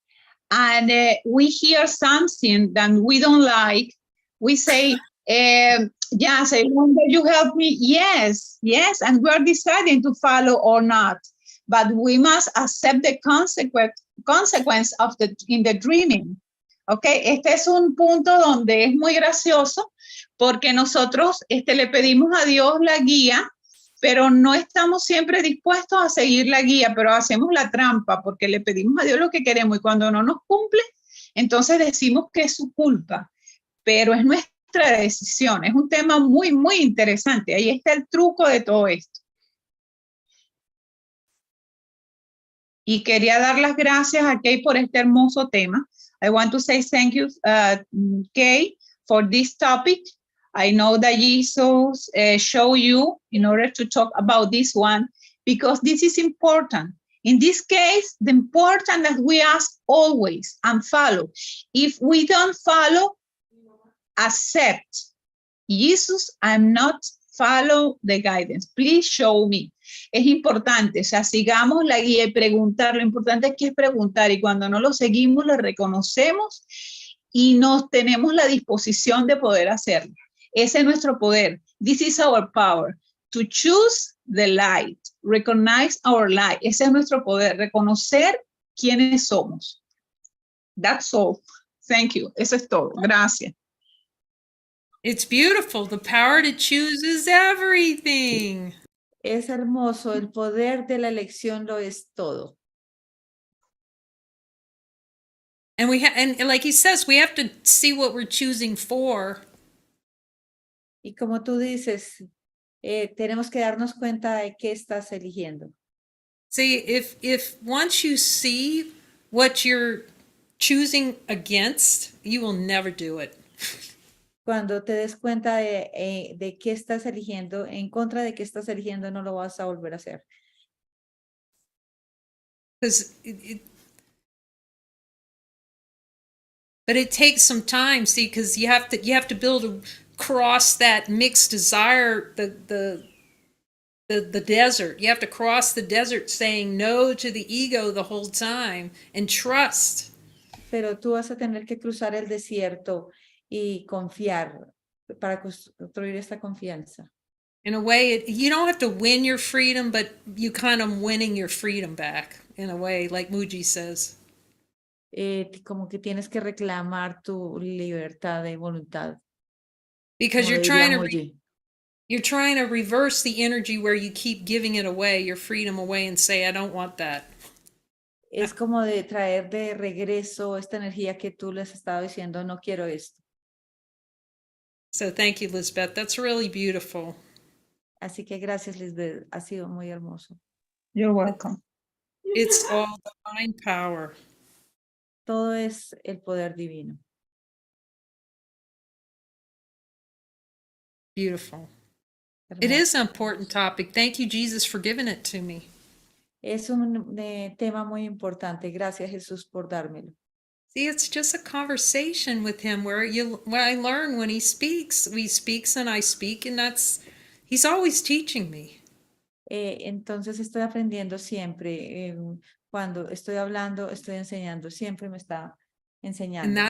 and we hear something that we don't like, we say, yes, I wonder you help me. Yes, yes, and we're deciding to follow or not. But we must accept the consequence of in the dreaming. Okay, este es un punto donde es muy gracioso porque nosotros le pedimos a Dios la guía, pero no estamos siempre dispuestos a seguir la guía, pero hacemos la trampa porque le pedimos a Dios lo que queremos y cuando no nos cumple, entonces decimos que es su culpa, pero es nuestra decisión. Es un tema muy, muy interesante. Ahí está el truco de todo esto. Y quería dar las gracias a Kay por este hermoso tema. I want to say thank you, Kay, for this topic. I know that Jesus showed you in order to talk about this one, because this is important. In this case, the important that we ask always and follow. If we don't follow, accept. Jesus, I'm not follow the guidance. Please show me. Es importante, o sea, sigamos la guía y preguntar. Lo importante es preguntar, y cuando no lo seguimos, lo reconocemos y nos tenemos la disposición de poder hacerlo. Ese es nuestro poder. This is our power. To choose the light. Recognize our light. Ese es nuestro poder. Reconocer quiénes somos. That's all. Thank you. Eso es todo. Gracias. It's beautiful. The power to choose is everything. Es hermoso, el poder de la elección lo es todo. And and like he says, we have to see what we're choosing for. Y como tú dices, tenemos que darnos cuenta de qué estás eligiendo. See, if once you see what you're choosing against, you will never do it. Cuando te des cuenta de qué estás eligiendo, en contra de qué estás eligiendo, no lo vas a volver a hacer. Because but it takes some time, see, because you have to build cross that mixed desire, the desert. You have to cross the desert saying no to the ego the whole time and trust. Pero tú vas a tener que cruzar el desierto y confiar para construir esta confianza. In a way, you don't have to win your freedom, but you kind of winning your freedom back in a way, like Muji says. Como que tienes que reclamar tu libertad de voluntad. Because como you're diría trying to Muji. you're trying to reverse the energy where you keep giving it away, your freedom away, and say, I don't want that. Es como de traer de regreso esta energía que tú les has estado diciendo, no quiero esto. So thank you, Lisbeth. That's really beautiful. Así que gracias, Lisbeth. Ha sido muy hermoso. You're welcome. It's all divine power. Todo es el poder divino. Beautiful. It is an important topic. Thank you, Jesus, for giving it to me. Es un tema muy importante. Gracias, Jesús, por dármelo. See, it's just a conversation with him where I learn when he speaks. He speaks and I speak, and he's always teaching me. Entonces estoy aprendiendo siempre. Cuando estoy hablando, estoy enseñando. Siempre me está enseñando.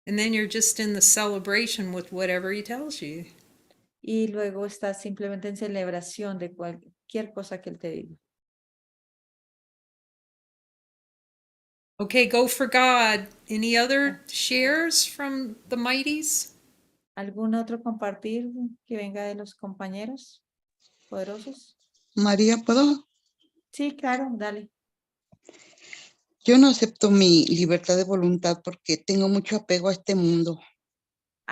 And then you're just in the celebration with whatever he tells you. Y luego estás simplemente en celebración de cualquier cosa que él te diga. Okay, go for God. Any other shares from the Mighties? ¿Algún otro compartir que venga de los compañeros poderosos? María, ¿puedo? Sí, claro, dale. Yo no acepto mi libertad de voluntad porque tengo mucho apego a este mundo.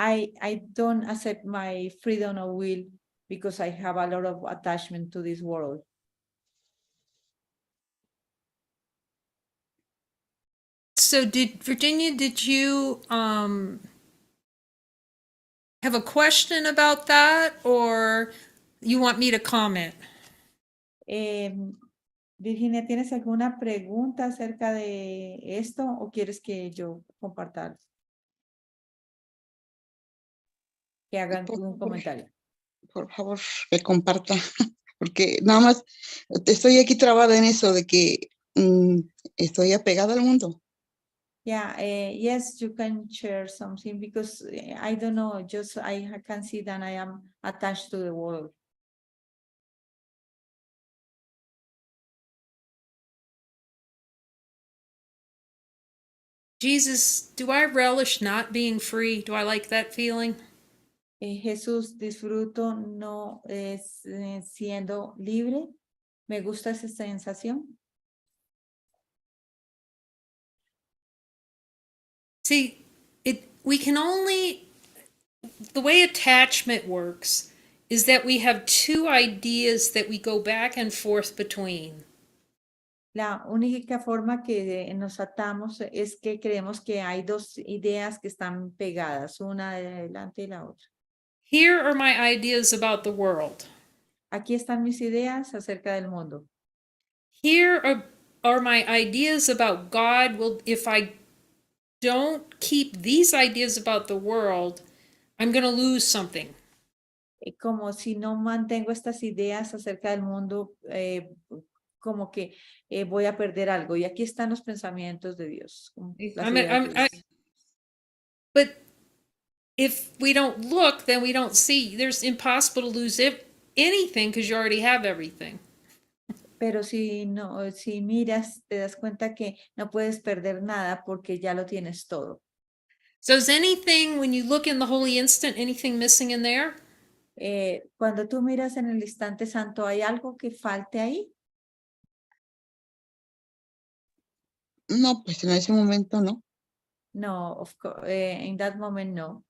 I don't accept my freedom of will because I have a lot of attachment to this world. So Virginia, did you have a question about that, or you want me to comment? Virginia, ¿tienes alguna pregunta acerca de esto o quieres que yo comparta? Que hagan un comentario. Por favor, que comparta, porque nada más estoy aquí trabada en eso de que estoy apegada al mundo. Yeah, yes, you can share something because I don't know, just I can see that I am attached to the world. Jesus, do I relish not being free? Do I like that feeling? Jesús, disfruto no siendo libre. Me gusta esa sensación. See, we can only, the way attachment works is that we have two ideas that we go back and forth between. La única forma que nos atamos es que creemos que hay dos ideas que están pegadas, una de adelante y la otra. Here are my ideas about the world. Aquí están mis ideas acerca del mundo. Here are my ideas about God. Well, if I don't keep these ideas about the world, I'm going to lose something. Como si no mantengo estas ideas acerca del mundo, como que voy a perder algo. Y aquí están los pensamientos de Dios. But if we don't look, then we don't see. There's impossible to lose anything because you already have everything. Pero si no, si miras, te das cuenta que no puedes perder nada porque ya lo tienes todo. So is anything, when you look in the holy instant, anything missing in there? Cuando tú miras en el instante santo, ¿hay algo que falte ahí? No, pues en ese momento no. No, in that moment, no.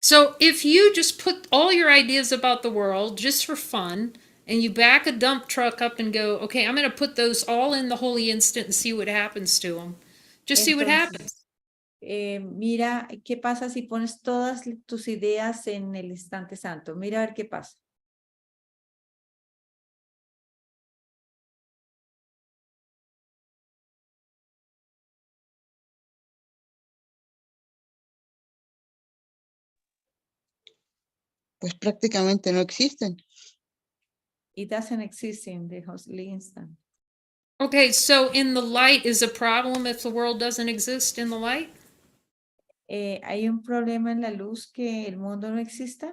So if you just put all your ideas about the world just for fun, and you back a dump truck up and go, okay, I'm going to put those all in the holy instant and see what happens to them. Just see what happens. Mira, ¿qué pasa si pones todas tus ideas en el instante santo? Mira a ver qué pasa. Pues prácticamente no existen. It doesn't exist in the holy instant. Okay, so in the light is a problem if the world doesn't exist in the light? ¿Hay un problema en la luz que el mundo no exista?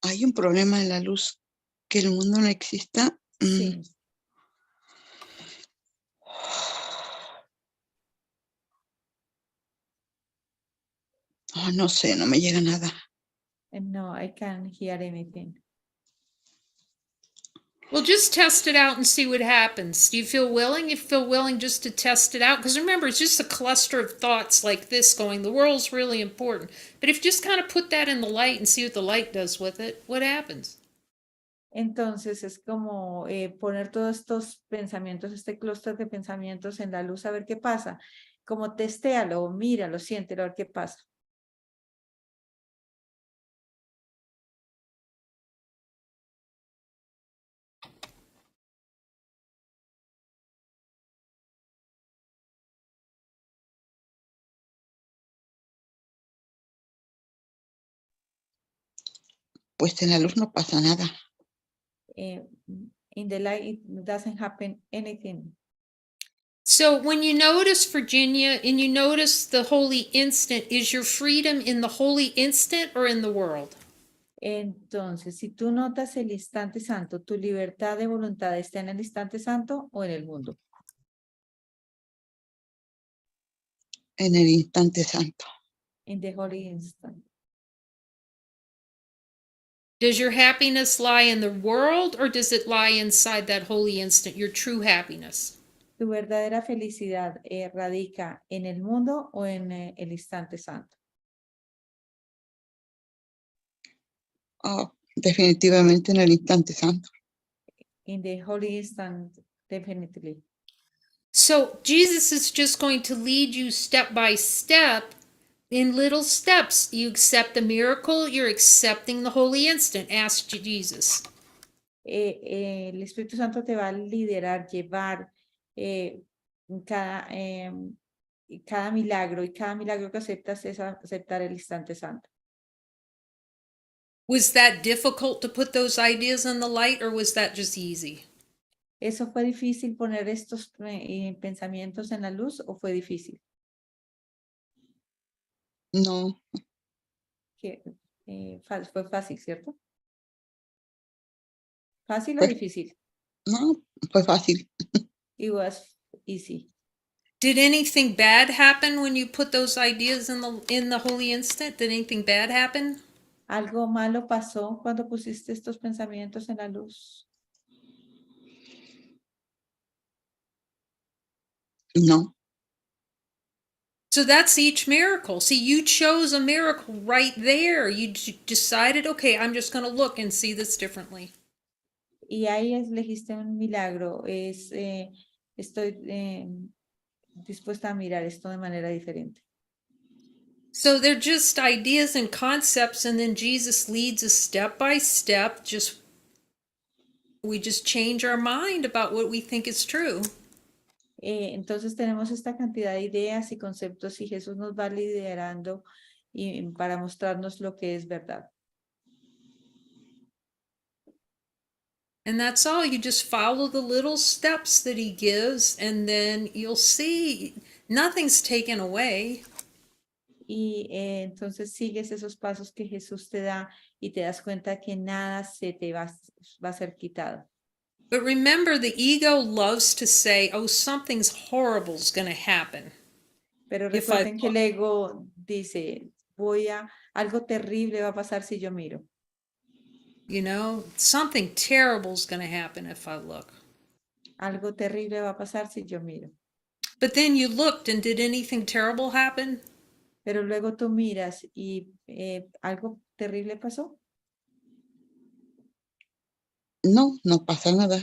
Hay un problema en la luz, que el mundo no exista. Sí. Oh, no sé, no me llega nada. No, I can't hear anything. Well, just test it out and see what happens. Do you feel willing? You feel willing just to test it out? Because remember, it's just a cluster of thoughts like this going, the world's really important. But if you just kind of put that in the light and see what the light does with it, what happens? Entonces es como poner todos estos pensamientos, este clúster de pensamientos en la luz a ver qué pasa. Como testéalo, míralo, siéntelo, a ver qué pasa. Pues en la luz no pasa nada. In the light, it doesn't happen anything. So when you notice Virginia and you notice the holy instant, is your freedom in the holy instant or in the world? Entonces, si tú notas el instante santo, ¿tu libertad de voluntad está en el instante santo o en el mundo? En el instante santo. In the holy instant. Does your happiness lie in the world or does it lie inside that holy instant, your true happiness? ¿Tu verdadera felicidad radica en el mundo o en el instante santo? Oh, definitivamente en el instante santo. In the holy instant, definitely. So Jesus is just going to lead you step by step in little steps. You accept the miracle, you're accepting the holy instant. Ask Jesus. El Espíritu Santo te va a liderar, llevar cada, cada milagro, y cada milagro que aceptas es aceptar el instante santo. Was that difficult to put those ideas in the light or was that just easy? ¿Eso fue difícil poner estos pensamientos en la luz o fue difícil? No, Fue fácil, ¿cierto? ¿Fácil o Pues- difícil? no, fue fácil. It was easy. Did anything bad happen when you put those ideas in the holy instant? Did anything bad happen? ¿Algo malo pasó cuando pusiste estos pensamientos en la luz? No, So that's each miracle. See, you chose a miracle right there. You decided, okay, I'm just going to look and see this differently. Y ahí elegiste un milagro. Estoy dispuesta a mirar esto de manera diferente. So they're just ideas and concepts, and then Jesus leads us step by step. We just change our mind about what we think is true. Entonces tenemos esta cantidad de ideas y conceptos y Jesús nos va liderando para mostrarnos lo que es verdad. And that's all. You just follow the little steps that he gives, and then you'll see nothing's taken away. Y entonces sigues esos pasos que Jesús te da y te das cuenta que nada se te va a ser quitado. But remember, the ego loves to say, oh, something's horrible's going to happen. Pero If I recuerden que el ego dice, algo terrible va a pasar si yo miro. You know, something terrible's going to happen if I look. Algo terrible va a pasar si yo miro. But then you looked, and did anything terrible happen? Pero luego tú miras y algo terrible pasó. No, no pasa nada.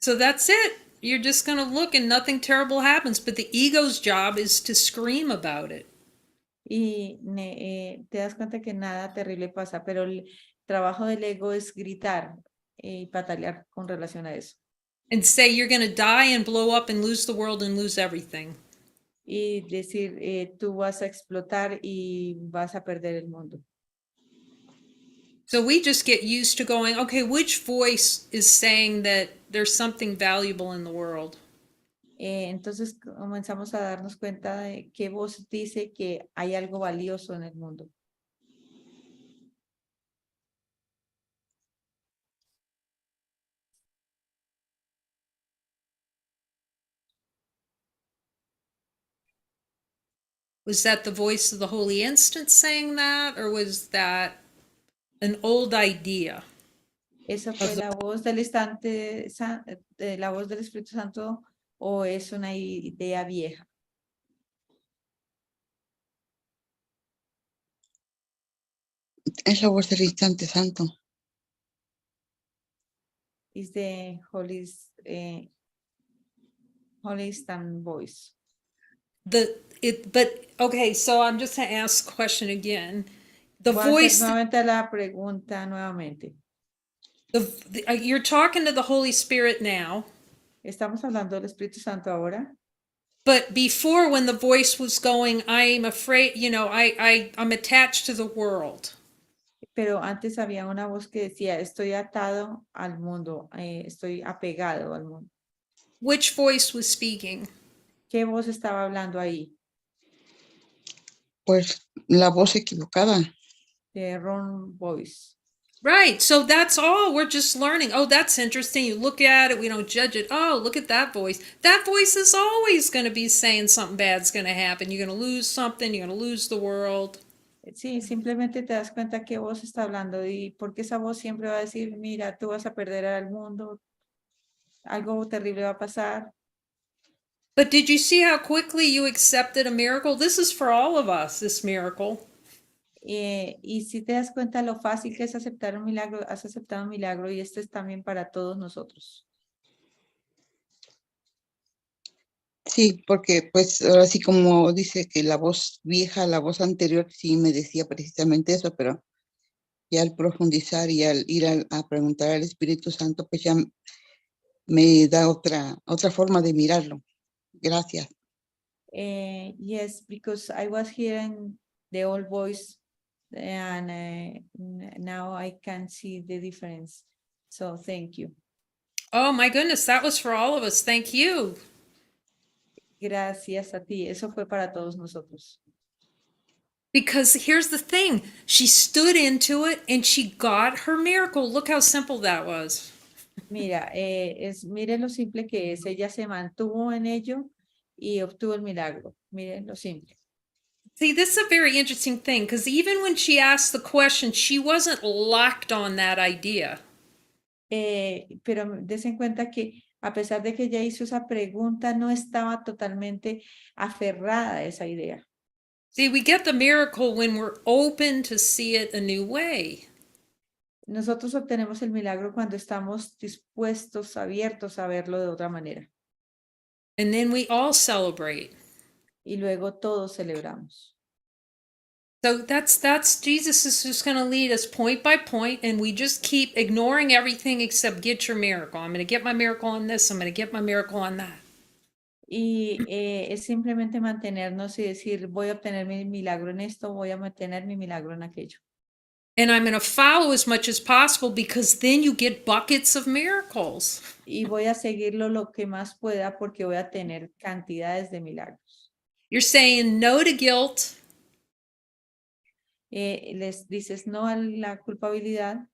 So that's it. You're just going to look and nothing terrible happens. But the ego's job is to scream about it. Y te das cuenta que nada terrible pasa, pero el trabajo del ego es gritar y patalear con relación a eso. And say you're going to die and blow up and lose the world and lose everything. Y decir, tú vas a explotar y vas a perder el mundo. So we just get used to going, okay, which voice is saying that there's something valuable in the world? Entonces comenzamos a darnos cuenta de qué voz dice que hay algo valioso en el mundo. Was that the voice of the Holy Instant saying that, or was that an old idea? ¿Esa fue la voz del instante, la voz del Espíritu Santo o es una idea vieja? Es la voz del instante santo. Is the Holy Instant voice. But okay, so I'm just gonna ask the question again. The Voy a hacer voice, nuevamente la pregunta nuevamente. you're talking to the Holy Spirit now, Estamos hablando del Espíritu Santo ahora, but before, when the voice was going, I'm afraid, you know, I'm attached to the world. pero antes había una voz que decía, estoy atado al mundo, estoy apegado al mundo. Which voice was speaking? ¿Qué voz estaba hablando ahí? Pues la voz equivocada. The wrong voice. Right. So that's all. We're just learning. Oh, that's interesting. You look at it, we don't judge it. Oh, look at that voice. That voice is always going to be saying something bad's going to happen. You're going to lose something. You're going to lose the world. Sí, simplemente te das cuenta qué voz está hablando y porque esa voz siempre va a decir, mira, tú vas a perder al mundo, algo terrible va a pasar. But did you see how quickly you accepted a miracle? This is for all of us, this miracle. Y si te das cuenta lo fácil que es aceptar un milagro, has aceptado un milagro y este es también para todos nosotros. Sí, porque pues ahora sí como dice que la voz vieja, la voz anterior sí me decía precisamente eso, pero ya al profundizar y al ir a preguntar al Espíritu Santo, pues ya me da otra forma de mirarlo. Gracias. Yes, because I was hearing the old voice and now I can see the difference. So thank you. Oh my goodness, that was for all of us. Thank you. Gracias a ti. Eso fue para todos nosotros. Because here's the thing, she stood into it and she got her miracle. Look how simple that was. Mira, mire lo simple que es. Ella se mantuvo en ello y obtuvo el milagro. Miren lo simple. See, this is a very interesting thing because even when she asked the question, she wasn't locked on that idea. Pero desen cuenta que a pesar de que ella hizo esa pregunta, no estaba totalmente aferrada a esa idea. See, we get the miracle when we're open to see it a new way. Nosotros obtenemos el milagro cuando estamos dispuestos, abiertos a verlo de otra manera. And then we all celebrate. Y luego todos celebramos. So that's Jesus is just going to lead us point by point, and we just keep ignoring everything except get your miracle. I'm going to get my miracle on this. I'm going to get my miracle on that. Y es simplemente mantenernos y decir, voy a obtener mi milagro en esto, voy a obtener mi milagro en aquello. And I'm going to follow as much as possible because then you get buckets of miracles. Y voy a seguirlo lo que más pueda porque voy a tener cantidades de milagros. You're saying no to guilt. les dices no a la culpabilidad,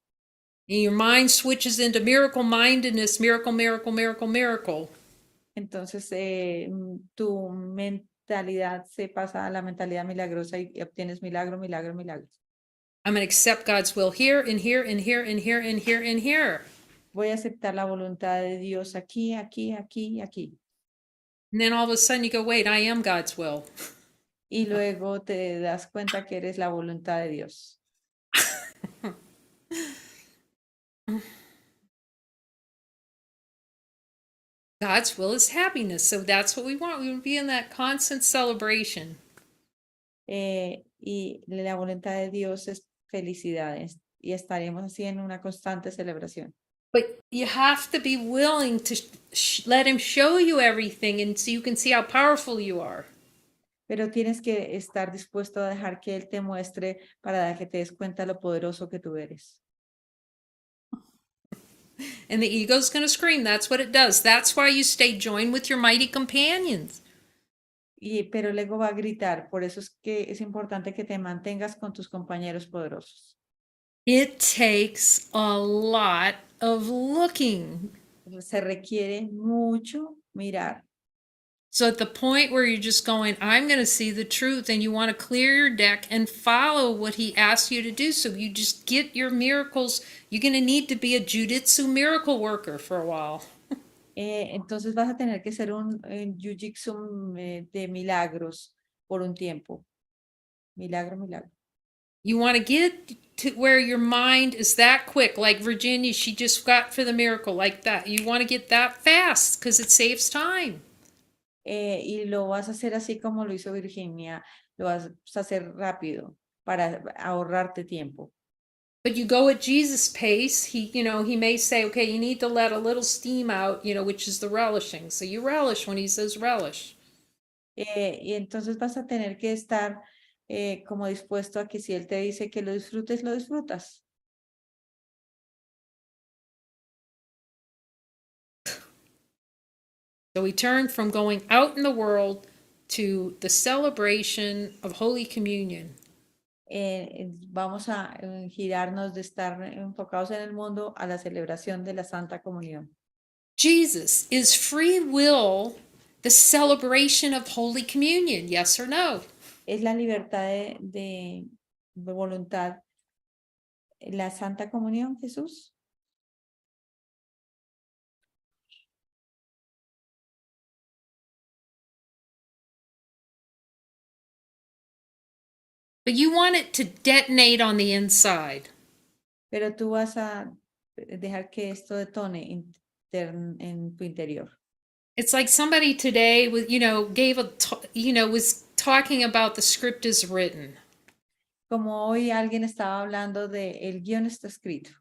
and your mind switches into miracle mindedness, miracle, miracle, miracle, miracle. entonces tu mentalidad se pasa a la mentalidad milagrosa y obtienes milagro, milagro, milagro. I'm going to accept God's will here and here and here and here and here and here. Voy a aceptar la voluntad de Dios aquí, aquí, aquí y aquí. And then all of a sudden you go, wait, I am God's will. Y luego te das cuenta que eres la voluntad de Dios. God's will is happiness. So that's what we want. We would be in that constant celebration. Y la voluntad de Dios es felicidad y estaremos así en una constante celebración. But you have to be willing to let him show you everything and so you can see how powerful you are. Pero tienes que estar dispuesto a dejar que Él te muestre para que te des cuenta lo poderoso que tú eres. And the ego's going to scream. That's what it does. That's why you stay joined with your mighty companions. Pero el ego va a gritar, por eso es que es importante que te mantengas con tus compañeros poderosos. It takes a lot of looking. Se requiere mucho mirar. So at the point where you're just going, I'm going to see the truth, and you want to clear your deck and follow what he asks you to do. So you just get your miracles. You're going to need to be a jujitsu miracle worker for a while. Entonces vas a tener que ser un jiu-jitsu de milagros por un tiempo. Milagro, milagro. You want to get to where your mind is that quick, like Virginia, she just got for the miracle like that. You want to get that fast because it saves time. Y lo vas a hacer así como lo hizo Virginia, lo vas a hacer rápido para ahorrarte tiempo. But you go at Jesus' pace. He may say, okay, you need to let a little steam out, which is the relishing. So you relish when he says relish. Y entonces vas a tener que estar como dispuesto a que si él te dice que lo disfrutes, lo disfrutas. So we turn from going out in the world to the celebration of Holy Communion. Vamos a girarnos de estar enfocados en el mundo a la celebración de la Santa Comunión. Jesus, is free will the celebration of Holy Communion? Yes or no? Es la libertad de voluntad. ¿La Santa Comunión, Jesús? But you want it to detonate on the inside. Pero tú vas a dejar que esto detone en tu interior. It's like somebody today was, was talking about the script is written. Como hoy alguien estaba hablando de el guión está escrito.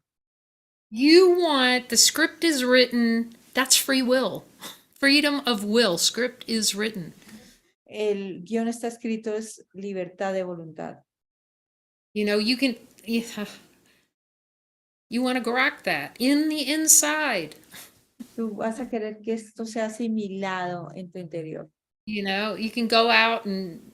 You want the script is written, that's free will. Freedom of will, script is written. El guión está escrito es libertad de voluntad. You want to grok that in the inside. Tú vas a querer que esto sea asimilado en tu interior. You can go out and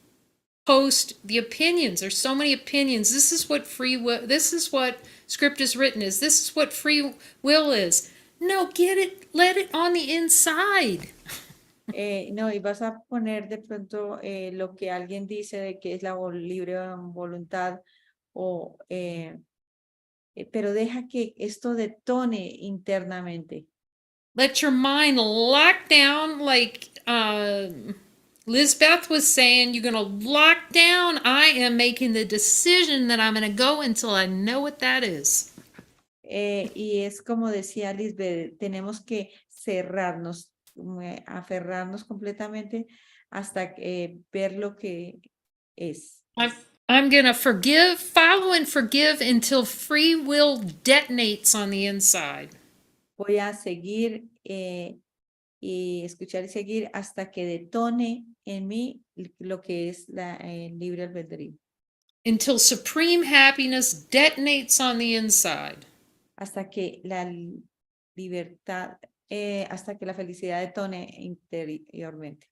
post the opinions. There's so many opinions. This is what free will, this is what script is written is. This is what free will is. No, get it, let it on the inside. No, y vas a poner de pronto lo que alguien dice de que es la libre voluntad, pero deja que esto detone internamente. Let your mind lock down like Lisbeth was saying, you're going to lock down. I am making the decision that I'm going to go until I know what that is. Y es como decía Lisbeth, tenemos que cerrarnos, aferrarnos completamente hasta ver lo que es. I'm going to forgive, follow and forgive until free will detonates on the inside. Voy a seguir y escuchar y seguir hasta que detone en mí lo que es la libre albedrío. Until supreme happiness detonates on the inside. Hasta que la libertad, hasta que la felicidad detone interiormente.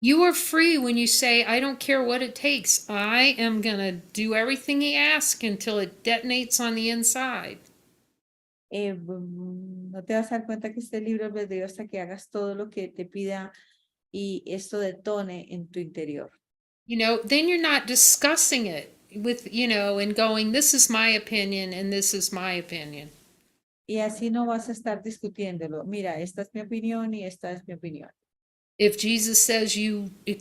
You are free when you say, I don't care what it takes. I am going to do everything he asks until it detonates on the inside. No te vas a dar cuenta que esté libre albedrío hasta que hagas todo lo que te pida y esto detone en tu interior. You know, then you're not discussing it with, and going, this is my opinion and this is my opinion. Y así no vas a estar discutiéndolo. Mira, esta es mi opinión y esta es mi opinión. If Jesus says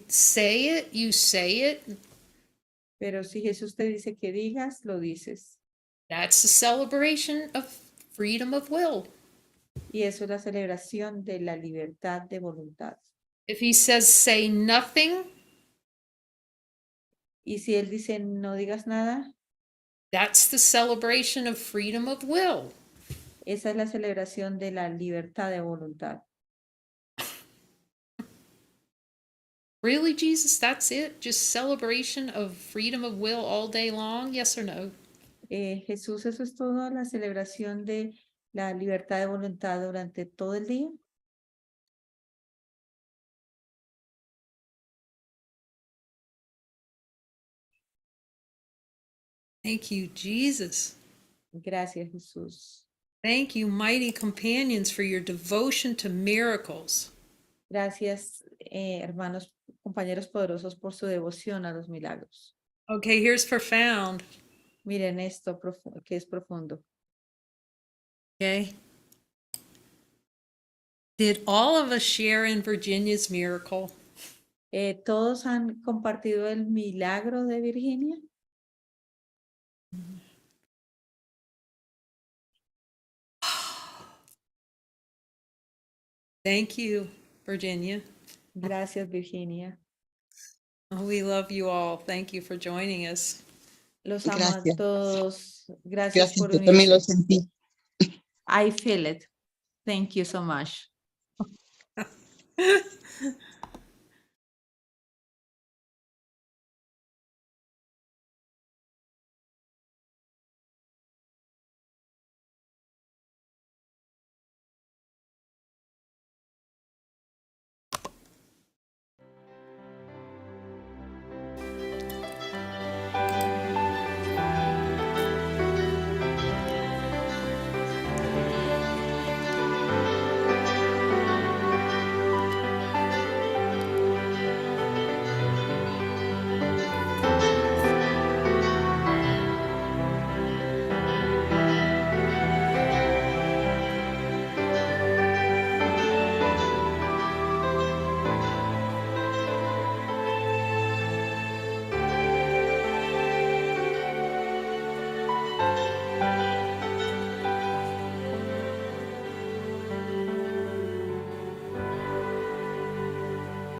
say it, you say it. Pero si Jesús te dice que digas, lo dices. That's a celebration of freedom of will. Y eso es la celebración de la libertad de voluntad. If he says say nothing, Y si Él dice no digas nada, that's the celebration of freedom of will. esa es la celebración de la libertad de voluntad. Really, Jesus, that's it? Just celebration of freedom of will all day long? Yes or no? Jesús, eso es todo, la celebración de la libertad de voluntad durante todo el día. Thank you, Jesus. Gracias, Jesús. Thank you, mighty companions, for your devotion to miracles. Gracias, hermanos, compañeros poderosos, por su devoción a los milagros. Okay, here's profound. Miren esto que es profundo. Okay. Did all of us share in Virginia's miracle? ¿Todos han compartido el milagro de Virginia? Thank you, Virginia. Gracias, Virginia. Oh, we love you all. Thank you for joining us. Los amo a Gracias. todos. Gracias Gracias, por yo también lo unirse. sentí. I feel it. Thank you so much.